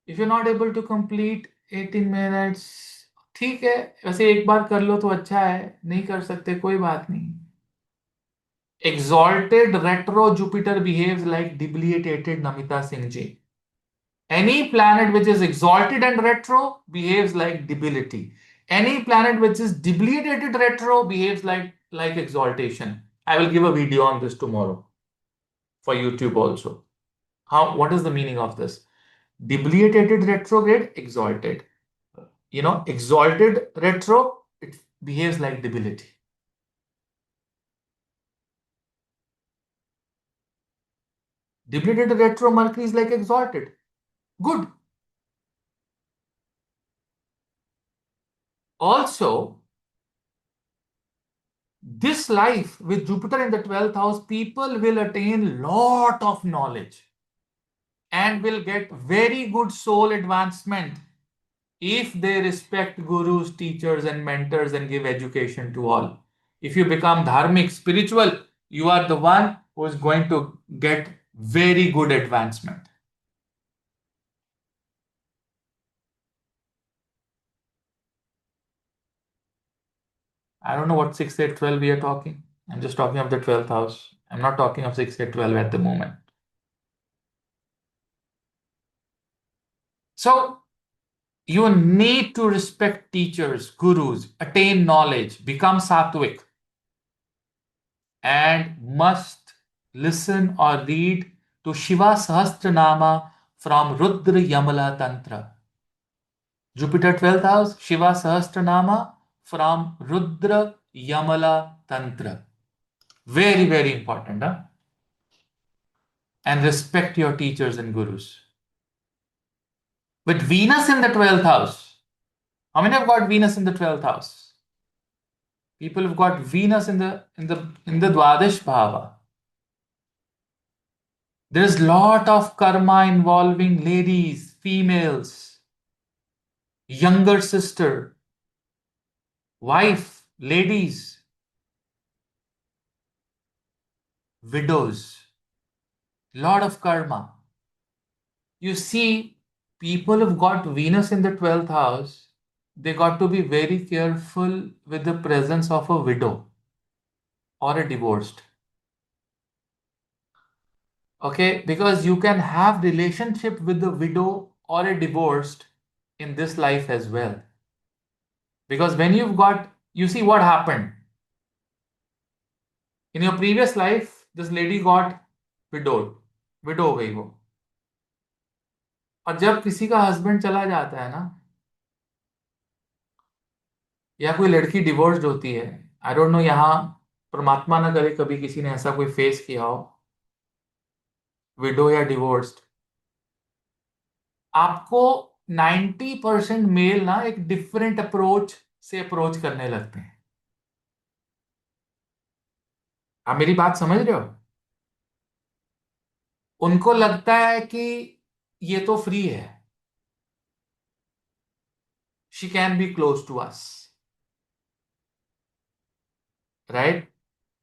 If you're not able to complete 18 minutes, ठीक है, वैसे एक बार कर लो तो अच्छा है, नहीं कर सकते कोई बात नहीं. Exalted retro Jupiter behaves like debilitated Namita Singh ji. Any planet which is exalted and retro behaves like debility. Any planet which is debilitated retro behaves like exaltation. I will give a video on this tomorrow for YouTube also. What is the meaning of this? Debilitated retrograde, exalted. Exalted retro, it behaves like debility. Debilitated retro Mercury is like exalted. Good. Also, this life with Jupiter in the 12th house, people will attain lot of knowledge and will get very good soul advancement if they respect gurus, teachers, and mentors and give education to all. If you become dharmic, spiritual, you are the one who is going to get very good advancement. I don't know what 6, 8, 12 we are talking. I'm just talking of the 12th house. I'm not talking of 6, 8, 12 at the moment. So, you need to respect teachers, gurus, attain knowledge, become sattvic, and must listen or read to Shiva Sahasranama from Rudra Yamala Tantra. Jupiter 12th house, Shiva Sahasranama from Rudra Yamala Tantra. Very, very important. Huh? And respect your teachers and gurus. With Venus in the 12th house, how many have got Venus in the 12th house? People have got Venus in the Dwadash Bhava. There's lot of karma involving ladies, females, younger sister, wife, ladies, widows. Lot of karma. You see, people who've got Venus in the 12th house, they got to be very careful with the presence of a widow or a divorced. Okay, because you can have relationship with the widow or a divorced in this life as well. Because when you've got, you see what happened in your previous life, this lady got widowed, widow हो गई वो. और जब किसी का husband चला जाता है ना, या कोई लड़की डिवोर्स्ड होती है, आई डोंट नो यहाँ, परमात्मा ना करे कभी किसी ने ऐसा कोई फेस किया हो, विडो या डिवोर्स्ड, आपको 90% मेल ना एक डिफरेंट अप्रोच से अप्रोच करने लगते हैं. आप मेरी बात समझ रहे हो? उनको लगता है कि ये तो फ्री है, she can be close to us, right?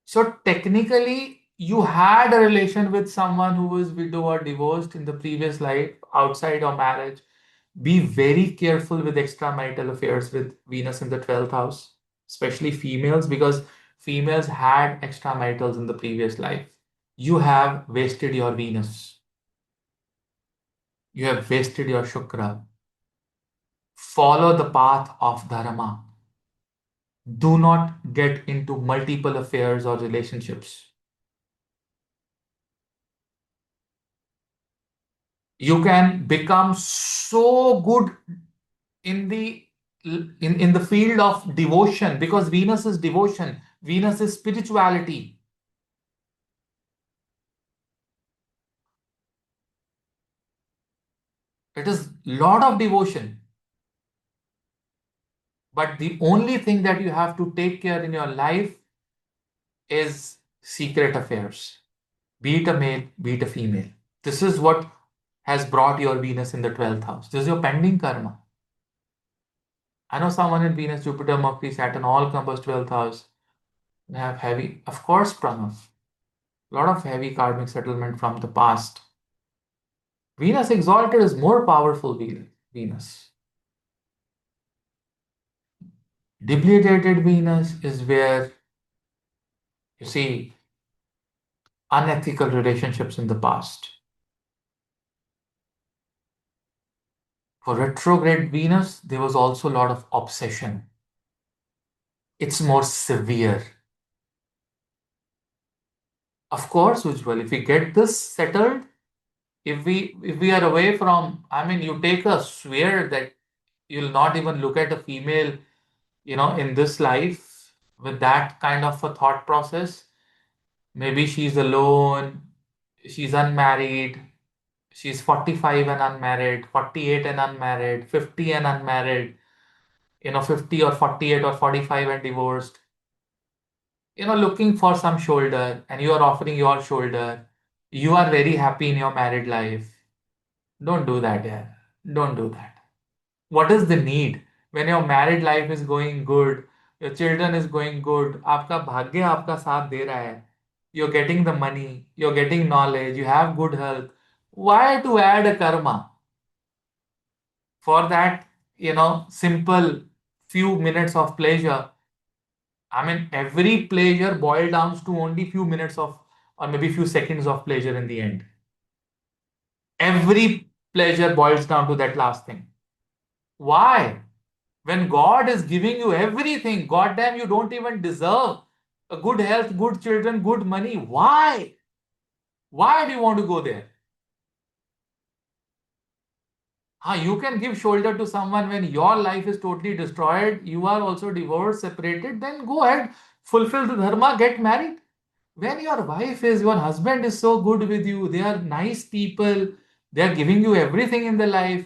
So technically, you had a relation with someone who was widow or divorced in the previous life, outside of marriage. Be very careful with extramarital affairs with Venus in the 12th house, especially females, because females had extramaritals in the previous life. You have wasted your Venus. You have wasted your Shukra. Follow the path of Dharma. Do not get into multiple affairs or relationships. You can become so good in the in the field of devotion, because Venus is devotion, Venus is spirituality. It is lot of devotion, but the only thing that you have to take care in your life is secret affairs, be it a male, be it a female. This is what has brought your Venus in the 12th house. This is your pending karma. I know someone in Venus, Jupiter, Mercury, Saturn all compass 12th house. They have heavy, of course, Pranav, a lot of heavy karmic settlement from the past. Venus exalted is more powerful Venus. Debilitated Venus is where you see unethical relationships in the past. For retrograde Venus, there was also a lot of obsession. It's more severe. Of course, Ujjwal, if we get this settled, if we are away from, I mean, you take a swear that you'll not even look at a female, in this life with that kind of a thought process. Maybe she's alone, she's unmarried, she's 45 and unmarried, 48 and unmarried, 50 and unmarried, 50 or 48 or 45 and divorced, looking for some shoulder, and you are offering your shoulder. You are very happy in your married life. Don't do that, yeah. Don't do that. What is the need when your married life is going good, your children is going good, आपका भाग्य आपका साथ दे रहा है, you're getting the money, you're getting knowledge, you have good health. Why to add a karma for that, simple few minutes of pleasure? I mean, every pleasure boils down to only few minutes of, or maybe few seconds of pleasure in the end. Every pleasure boils down to that last thing. Why? When God is giving you everything, goddamn, you don't even deserve a good health, good children, good money. Why? Why do you want to go there? You can give shoulder to someone when your life is totally destroyed, you are also divorced, separated, then go ahead, fulfill the dharma, get married. When your husband is so good with you, they are nice people, they are giving you everything in the life,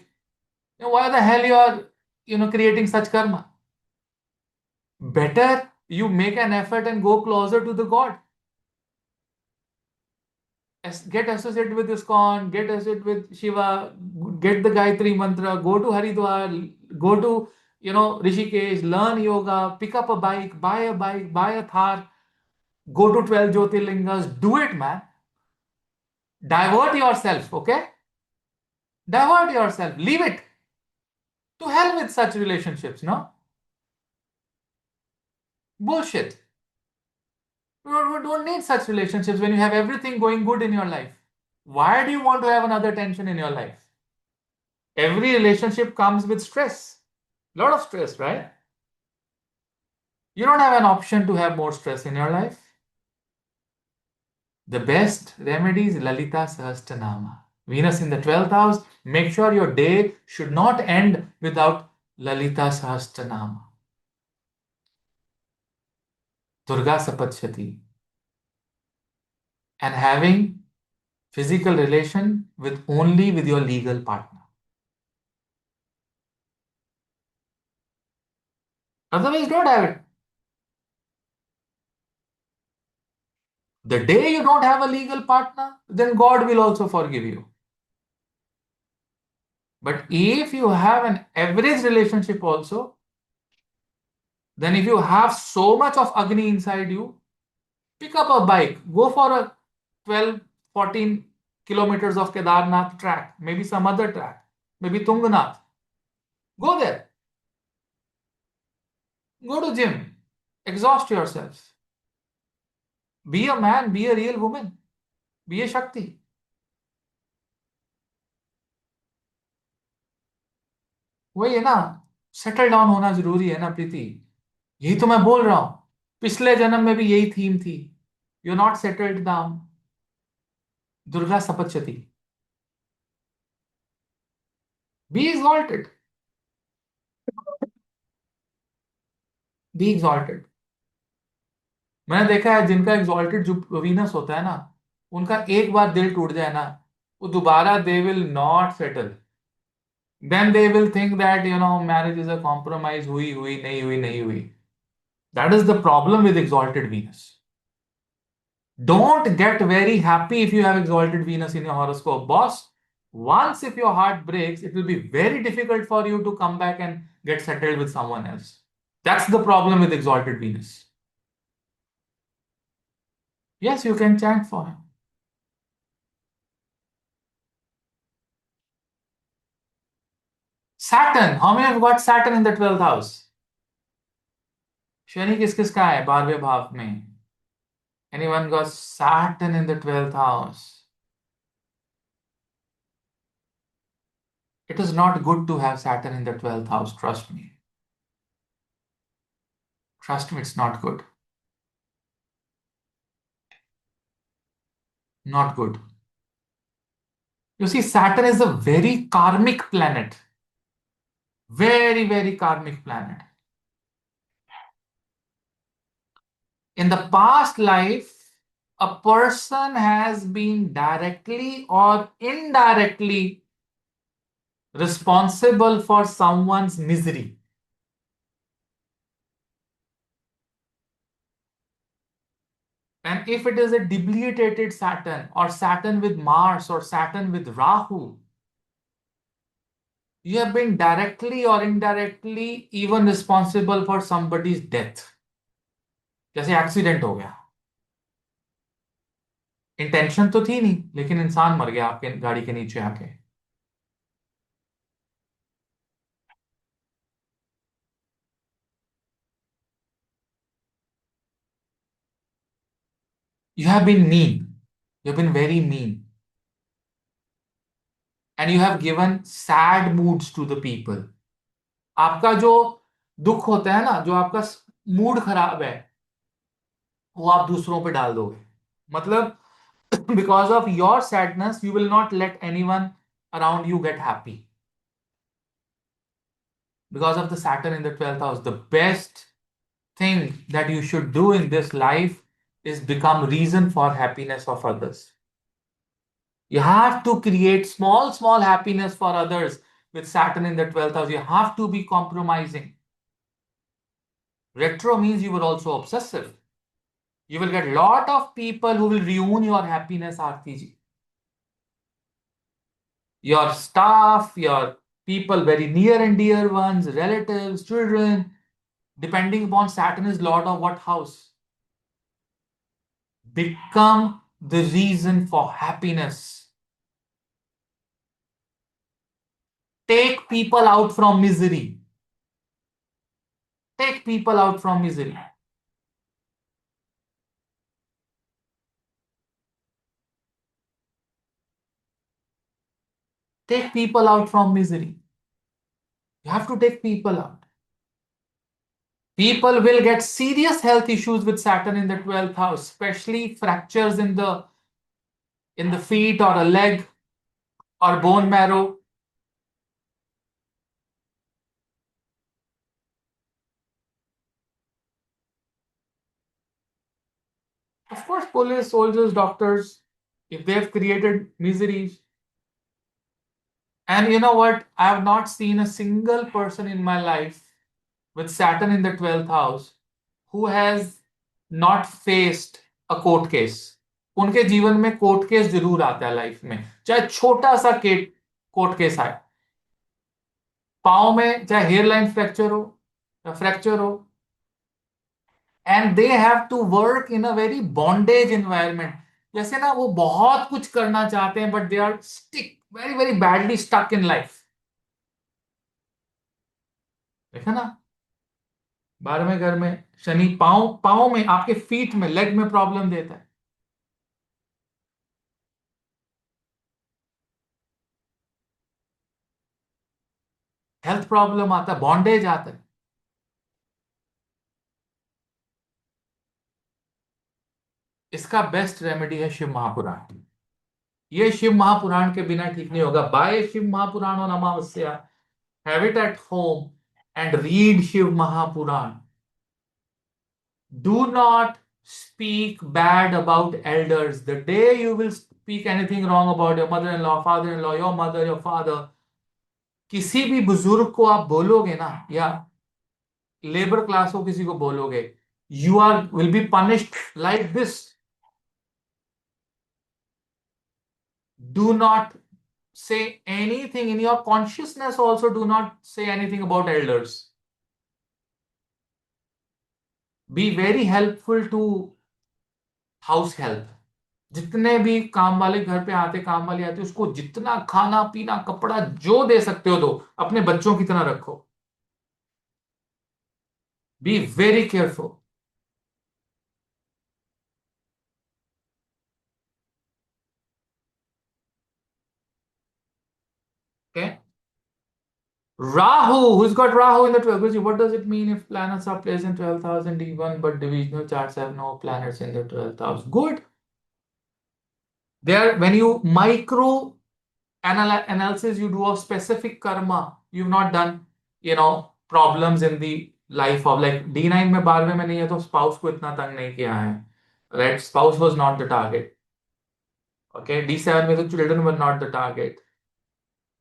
then why the hell you are, creating such karma? Better you make an effort and go closer to the God. Get associated with ISKCON, get associated with Shiva, get the Gayatri Mantra, go to Haridwar, go to, Rishikesh, learn yoga, pick up a bike, buy a Thar, go to 12 Jyotirlingas, do it, man. Divert yourself, okay? Divert yourself, leave it. To hell with such relationships, no? Bullshit. We don't need such relationships when you have everything going good in your life. Why do you want to have another tension in your life? Every relationship comes with stress. A lot of stress, right? You don't have an option to have more stress in your life. The best remedy is Lalita Sahasranama. Venus in the 12th house. Make sure your day should not end without Lalita Sahasranama. Durga Sapatshati. And having physical relation only with your legal partner. Otherwise, don't have it. The day you don't have a legal partner, then God will also forgive you. But if you have an average relationship also, then if you have so much of Agni inside you, pick up a bike, go for a 12, 14 kilometers of Kedarnath track, maybe some other track, maybe Tungnath. Go there. Go to gym. Exhaust yourself. Be a man, be a real woman. Be a Shakti. वही है ना, settle down होना जरूरी है ना प्रीति. यही तो मैं बोल रहा हूं. पिछले जन्म में भी यही थीम थी. You not settled down. Durga सपच्यति. Be exalted. Be exalted. मैंने देखा है जिनका exalted जो वीनस होता है ना, उनका एक बार दिल टूट जाए ना, वो दोबारा they will not settle. Then they will think that marriage is a compromise. हुई हुई नहीं हुई नहीं हुई. That is the problem with exalted Venus. Don't get very happy if you have exalted Venus in your horoscope, boss. Once if your heart breaks, it will be very difficult for you to come back and get settled with someone else. That's the problem with exalted Venus. Yes, you can chant for him. Saturn. How many have got Saturn in the 12th house? Shani किस किस का है 12वें भाव में? Anyone got Saturn in the 12th house? It is not good to have Saturn in the 12th house, trust me. Trust me, it's not good. Not good. You see, Saturn is a very karmic planet. Very, very karmic planet. In the past life, a person has been directly or indirectly responsible for someone's misery. And if it is a debilitated Saturn or Saturn with Mars or Saturn with Rahu, you have been directly or indirectly even responsible for somebody's death. जैसे accident हो गया. Intention तो थी नहीं, लेकिन इंसान मर गया आपके गाड़ी के नीचे आके. You have been mean. You have been very mean. And you have given sad moods to the people. आपका जो दुख होता है ना, जो आपका मूड खराब है, वो आप दूसरों पे डाल दोगे. मतलब because of your sadness, you will not let anyone around you get happy. Because of the Saturn in the 12th house, the best thing that you should do in this life is become reason for happiness of others. You have to create small, small happiness for others with Saturn in the 12th house. You have to be compromising. Retro means you were also obsessive. You will get a lot of people who will ruin your happiness, Aarti ji. your staff, your people very near and dear ones, relatives, children, depending upon Saturn is Lord of what house, become the reason for happiness. Take people out from misery. Take people out from misery. Take people out from misery. You have to take people out. People will get serious health issues with Saturn in the 12th house, especially fractures in the feet or a leg or bone marrow. Of course, police, soldiers, doctors, if they have created miseries. And you know what? I have not seen a single person in my life with Saturn in the 12th house who has not faced a court case. उनके जीवन में court case जरूर आता है life में, चाहे छोटा सा कोर्ट केस आए, पाँव में चाहे हेयर लाइन फ्रैक्चर हो या फ्रैक्चर हो, and they have to work in a very bondage environment. जैसे ना वो बहुत कुछ करना चाहते हैं but they are stick very very badly stuck in life. देखा ना, 12वें घर में शनि पाँव पाँव में, आपके फीट में, लेग में प्रॉब्लम देता है. हेल्थ प्रॉब्लम आता है, बॉन्डेज आता है. इसका बेस्ट रेमेडी है शिव महापुराण. ये शिव महापुराण के बिना ठीक नहीं होगा. बाय शिव महापुराण और अमावस्या, have it at home and read Shiv Mahapuran. Do not speak bad about elders. The day you will speak anything wrong about your mother-in-law, father-in-law, your mother, your father, किसी भी बुजुर्ग को आप बोलोगे ना, या लेबर क्लास को किसी को बोलोगे, you are will be punished like this. Do not say anything in your consciousness. Also, do not say anything about elders. Be very helpful to house help. जितने भी काम वाले घर पे आते, काम वाली आती, उसको जितना खाना पीना कपड़ा जो दे सकते हो दो. अपने बच्चों की तरह रखो. Be very careful. Okay. Rahu, who's got Rahu in the 12th? What does it mean if planets are placed in 12th house and D1 but divisional charts have no planets in the 12th house? Good. There, when you micro analysis you do of specific karma you've not done, problems in the life of, like D9 में 12वें में नहीं है तो spouse को इतना तंग नहीं किया है, right? Spouse was not the target. Okay, D7 में तो children were not the target,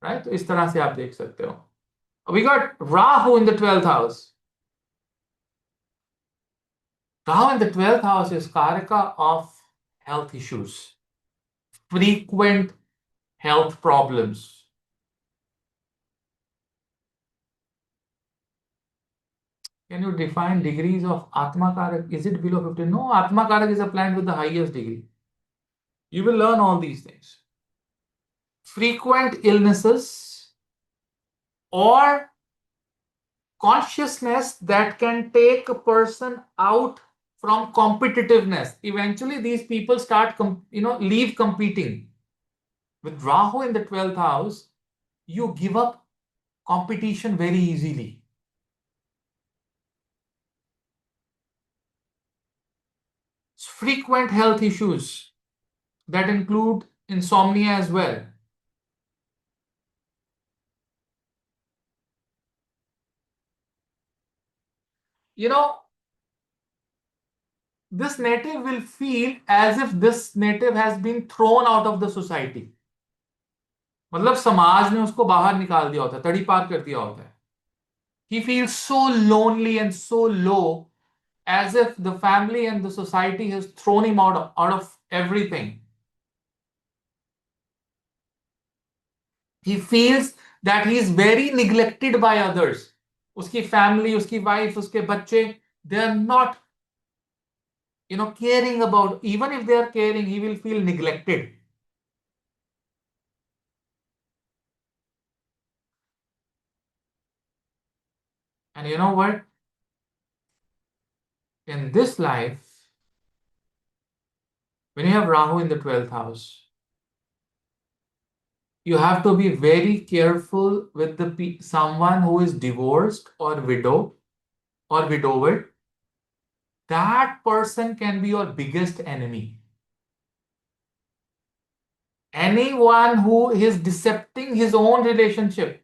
right? तो इस तरह से आप देख सकते हो. We got Rahu in the 12th house. Rahu in the 12th house is Karaka of health issues, frequent health problems. Can you define degrees of Atma Karak? Is it below 15? No, Atma Karak is a planet with the highest degree. You will learn all these things. Frequent illnesses or consciousness that can take a person out from competitiveness. Eventually, these people start, leave competing. With Rahu in the 12th house, you give up competition very easily. Frequent health issues that include insomnia as well. This native will feel as if this native has been thrown out of the society. मतलब समाज ने उसको बाहर निकाल दिया होता है, तड़ी पार कर दिया होता है. He feels so lonely and so low, as if the family and the society has thrown him out of everything. He feels that he is very neglected by others. Uski family, uski wife, uske bacche, they are not, caring about. Even if they are caring, he will feel neglected. And you know what? In this life, when you have Rahu in the 12th house, you have to be very careful with someone who is divorced or widow or widowed. That person can be your biggest enemy. Anyone who is decepting his own relationship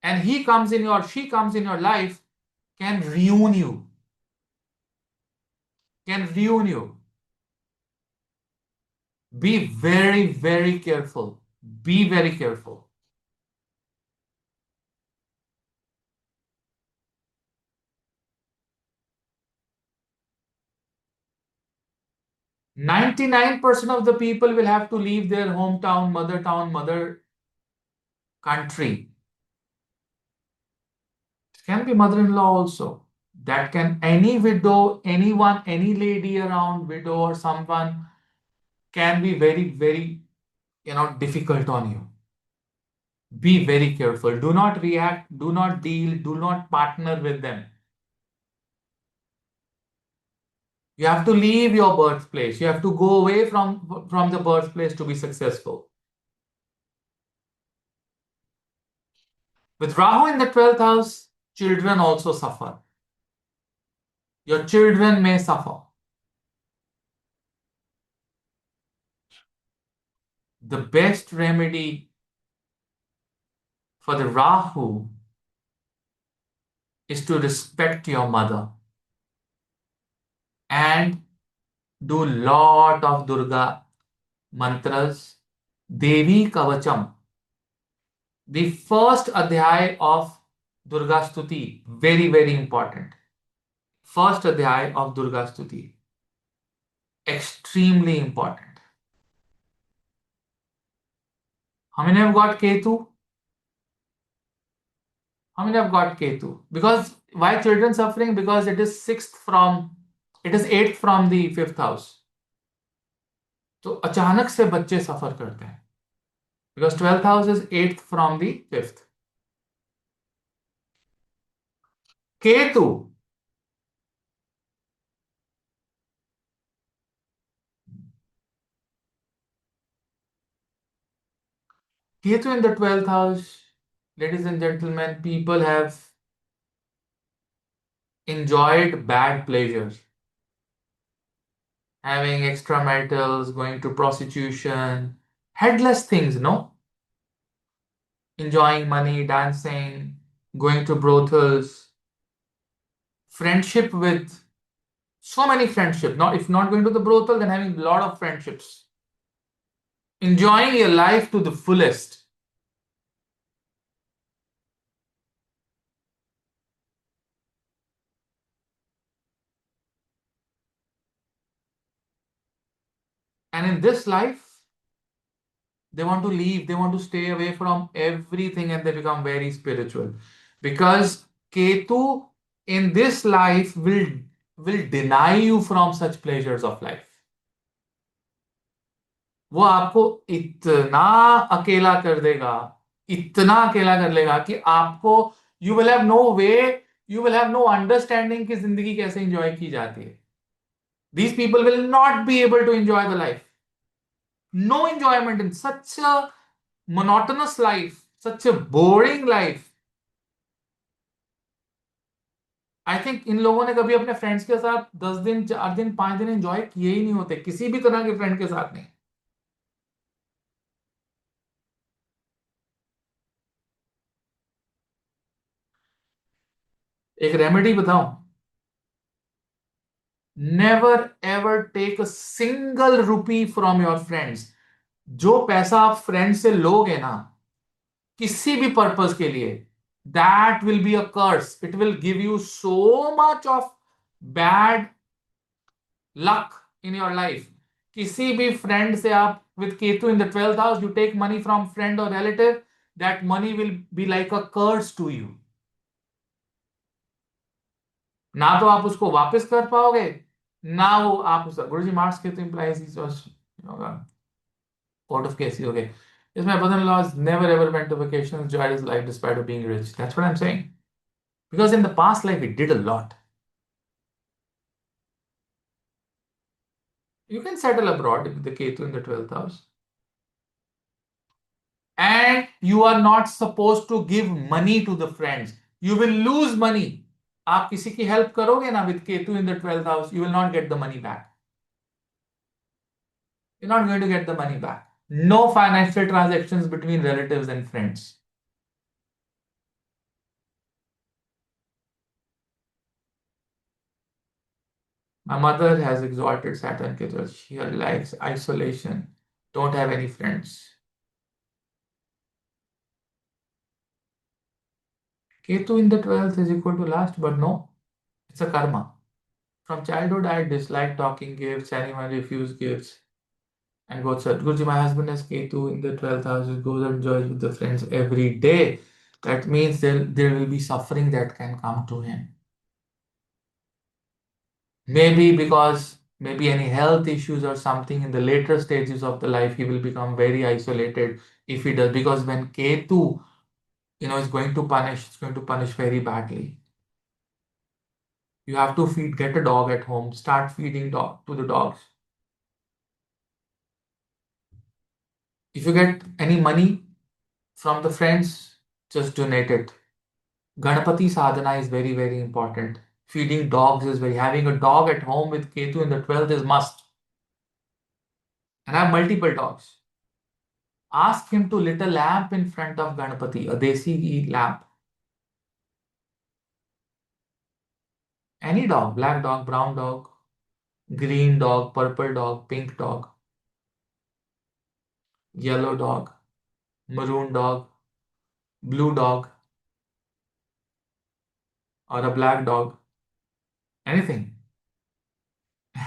and she comes in your life can ruin you, can ruin you. Be very, very careful. Be very careful. 99% of the people will have to leave their hometown, mother town, mother country. It can be mother-in-law also. That can any widow, anyone, any lady around, widow or someone can be very, very, difficult on you. Be very careful. Do not react, do not deal, do not partner with them. You have to leave your birthplace. You have to go away from the birthplace to be successful. With Rahu in the 12th house, children also suffer. Your children may suffer. The best remedy for the Rahu is to respect your mother and do lot of Durga mantras, Devi Kavacham. The first adhyay of Durga Stuti, very, very important. First adhyay of Durga Stuti, extremely important. How many have got Ketu? How many have got Ketu? Because why children suffering? Because it is eighth from the fifth house. तो अचानक से बच्चे सफर करते हैं. Because 12th house is eighth from the fifth. Ketu. Ketu in the 12th house, ladies and gentlemen, people have enjoyed bad pleasures. Having extramaritals, going to prostitution, headless things, no? Enjoying money, dancing, going to brothels, friendship with so many friendship. Not if not going to the brothel, then having a lot of friendships. Enjoying your life to the fullest. And in this life, they want to leave, they want to stay away from everything and they become very spiritual. Because Ketu in this life will deny you from such pleasures of life. वो आपको इतना अकेला कर देगा, इतना अकेला कर लेगा कि आपको you will have no way, you will have no understanding कि जिंदगी कैसे एंजॉय की जाती है. These people will not be able to enjoy the life. No enjoyment in such a monotonous life, such a boring life. I think in लोगों ने कभी अपने फ्रेंड्स के साथ 10 दिन 4 दिन 5 दिन एंजॉय किए ही नहीं होते, किसी भी तरह के फ्रेंड के साथ नहीं. एक रेमेडी बताऊं. Never ever take a single rupee from your friends. जो पैसा आप फ्रेंड से लोगे ना किसी भी पर्पस के लिए, that will be a curse. It will give you so much of bad luck in your life. किसी भी फ्रेंड से आप with Ketu in the 12th house, you take money from friend or relative, that money will be like a curse to you. ना तो आप उसको वापस कर पाओगे, ना वो आप उस गुरुजी मार्क्स के तो implies होगा out of case. Okay, is my brother-in-law never ever went to vacation, enjoyed his life despite of being rich. That's what I'm saying. Because in the past life he did a lot. You can settle abroad with the Ketu in the 12th house. And you are not supposed to give money to the friends. You will lose money. आप किसी की help करोगे ना with Ketu in the 12th house, you will not get the money back. You're not going to get the money back. No financial transactions between relatives and friends. My mother has exalted Saturn Ketu. She likes isolation. Don't have any friends. Ketu in the 12th is equal to last, but no, it's a karma. From childhood, I dislike talking gifts, anyone refuse gifts. And God said, Guruji, my husband has Ketu in the 12th house, he goes and enjoys with the friends every day. That means there will be suffering that can come to him. Maybe because maybe any health issues or something in the later stages of the life, he will become very isolated if he does. Because when Ketu, is going to punish, it's going to punish very badly. You have to get a dog at home, start feeding dog to the dogs. If you get any money from the friends, just donate it. Ganapati sadhana is very, very important. Feeding dogs is having a dog at home with Ketu in the 12th is must. And have multiple dogs. Ask him to lit a lamp in front of Ganapati, a desi lamp. Any dog, black dog, brown dog, green dog, purple dog, pink dog, yellow dog, maroon dog, blue dog, or a black dog. Anything.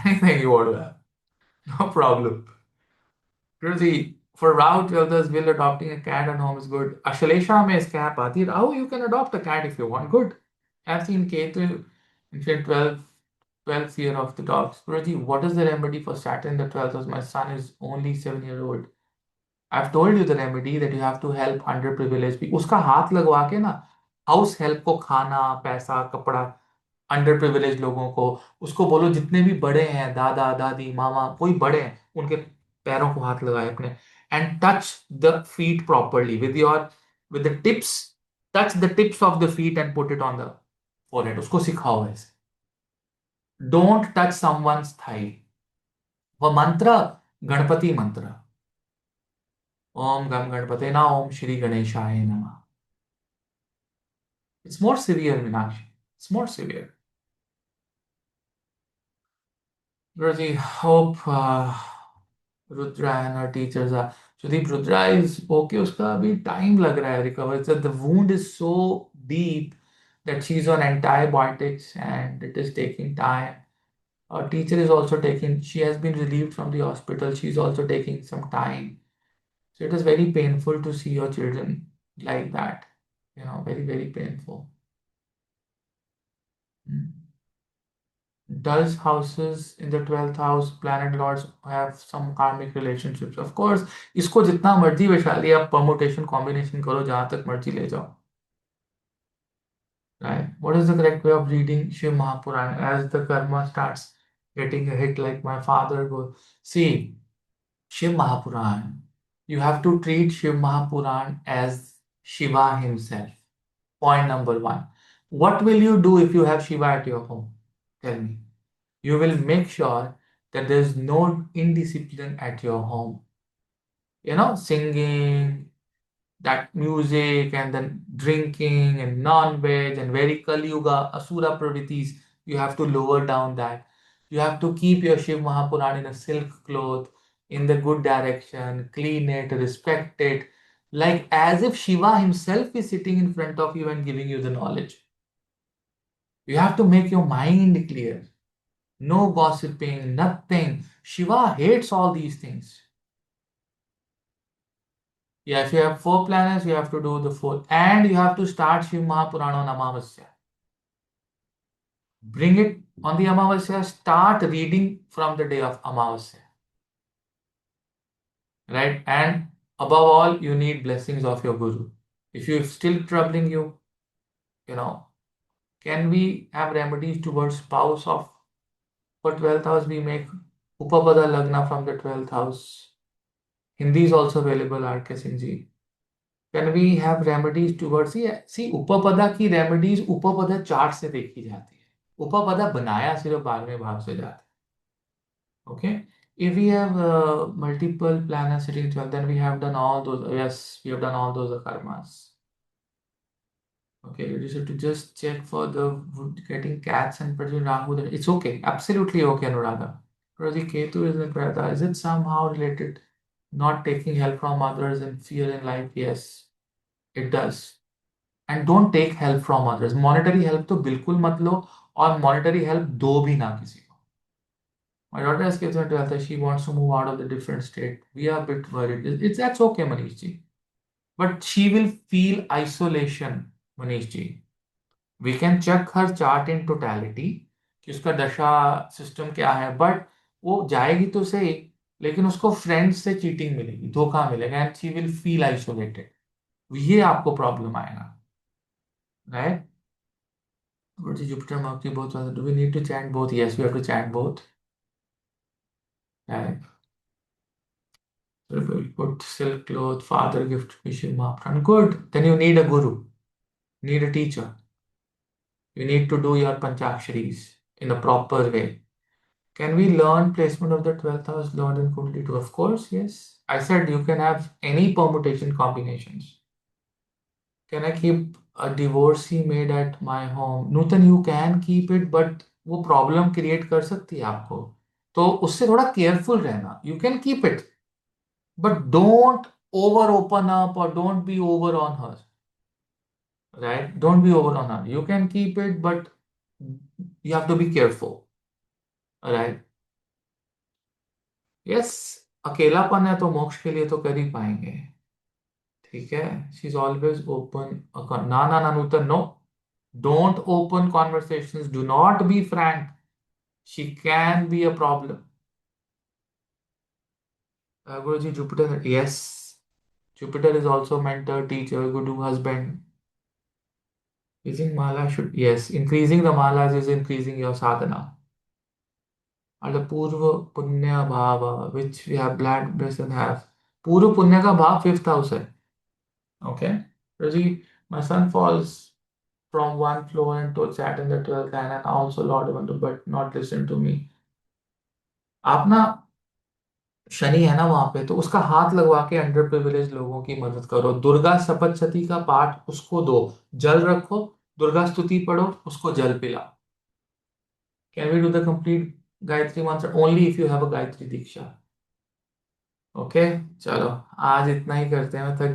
Anything you want to have. No problem. Rosie, for Rahu Tvelders, will adopting a cat at home is good. Ashalesha mein iske aap aati hai. Rahu, you can adopt a cat if you want. Good. I've seen Ketu in 12th year of the dogs. Guruji, what is the remedy for Saturn in the 12th house? My son is only 7 years old. I've told you the remedy that you have to help underprivileged people. उसका हाथ लगवा के ना house help को खाना पैसा कपड़ा under privilege लोगों को उसको बोलो जितने भी बड़े हैं दादा दादी मामा कोई बड़े हैं उनके पैरों को हाथ लगाए अपने and touch the feet properly with the tips touch the tips of the feet and put it on the forehead उसको सिखाओ ऐसे डोंट टच समवन्स थाई वो मंत्र गणपति मंत्र ओम गम गणपते ना ओम श्री गणेशाय नमः it's more severe Meenakshi it's more severe Rosie, hope Rudra and her teachers are. Sudeep, Rudra is okay. उसका अभी time लग रहा है recover. It's that the wound is so deep that she's on antibiotics and it is taking time. Our teacher is also taking. She has been relieved from the hospital. She's also taking some time. So it is very painful to see your children like that. Very very painful. Mm. Does houses in the 12th house planet lords have some karmic relationships? Of course, इसको जितना मर्जी वैशाली आप permutation combination करो जहां तक मर्जी ले जाओ. Right? What is the correct way of reading Shiv Mahapuran as the karma starts getting a hit like my father goes? See, Shiv Mahapuran, you have to treat Shiv Mahapuran as Shiva himself. Point number one. What will you do if you have Shiva at your home? Tell me. You will make sure that there's no indiscipline at your home. Singing, that music, and then drinking, and non-veg, and very Kali Yuga, Asura pravritis. You have to lower down that. You have to keep your Shiv Mahapuran in a silk cloth, in the good direction, clean it, respect it, like as if Shiva himself is sitting in front of you and giving you the knowledge. You have to make your mind clear. No gossiping, nothing. Shiva hates all these things. Yeah, if you have 4 planets, you have to do the 4. And you have to start Shiv Mahapurana on Amavasya. Bring it on the Amavasya, start reading from the day of Amavasya. Right? And above all, you need blessings of your Guru. If you're still troubling you, you know, can we have remedies towards spouse of for 12th house? We make Upapada Lagna from the 12th house. Hindi is also available, R.K. Singh ji. Can we have remedies towards see Upapada की remedies Upapada chart से देखी जाती है. Upapada बनाया सिर्फ 12वें भाव से जाता है. Okay. If we have multiple planets sitting 12, then we have done all those. Yes, we have done all those karmas. Okay, you just have to just check for the getting cats and producing Rahu. It's okay, absolutely okay, Anuradha. Because the Ketu is in Prada. Is it somehow related? Not taking help from others and fear in life? Yes, it does. And don't take help from others. Monetary help तो बिल्कुल मत लो और monetary help दो भी ना किसी को. My daughter has kids in 12th. She wants to move out of the different state. We are a bit worried. It's that's okay, Manish ji. But she will feel isolation, Manish ji. We can check her chart in totality कि उसका दशा system क्या है, but वो जाएगी तो सही, लेकिन उसको फ्रेंड्स से चीटिंग मिलेगी, धोखा मिलेगा, and she will feel isolated. ये आपको प्रॉब्लम आएगा, right? What is Jupiter Mercury both? Do we need to chant both? Yes, we have to chant both. Right. So we put silk cloth, father gift, Vishnu Mahaprabhu. Good. Then you need a guru, need a teacher. You need to do your Panchaksharis in a proper way. Can we learn placement of the 12th house learned in Kundali too? Of course, yes. I said you can have any permutation combinations. Can I keep a divorcee maid at my home? Nutan, you can keep it, but वो problem create कर सकती है आपको, तो उससे थोड़ा careful रहना. You can keep it, but don't over open up और don't be over on her. Right, don't be over on her. You can keep it, but you have to be careful. Right. Yes, अकेलापन है तो मोक्ष के लिए तो कर ही पाएंगे. ठीक है. She is always open. ना ना ना Nutan, no. Don't open conversations, do not be frank. She can be a problem. Guruji, Jupiter, yes. Jupiter is also mentor, teacher, guru, husband. Increasing mala should, yes. Increasing the malas is increasing your sadhana. And the Purva Punya Bhava, which we have blood doesn't have. Purva Punya ka bhav 5th house hai. Okay. Guruji, my son falls from one floor and to sat in the 12th line and also Lord want to but not listen to me. आप ना शनि है ना वहां पे, तो उसका हाथ लगवा के अंडर प्रिविलेज लोगों की मदद करो. दुर्गा सप्तशती का पाठ उसको दो, जल रखो, दुर्गा स्तुति पढ़ो, उसको जल पिलाओ. Can we do the complete Gayatri mantra only if you have a Gayatri diksha. Okay, चलो आज इतना ही करते हैं, मैं थक गया.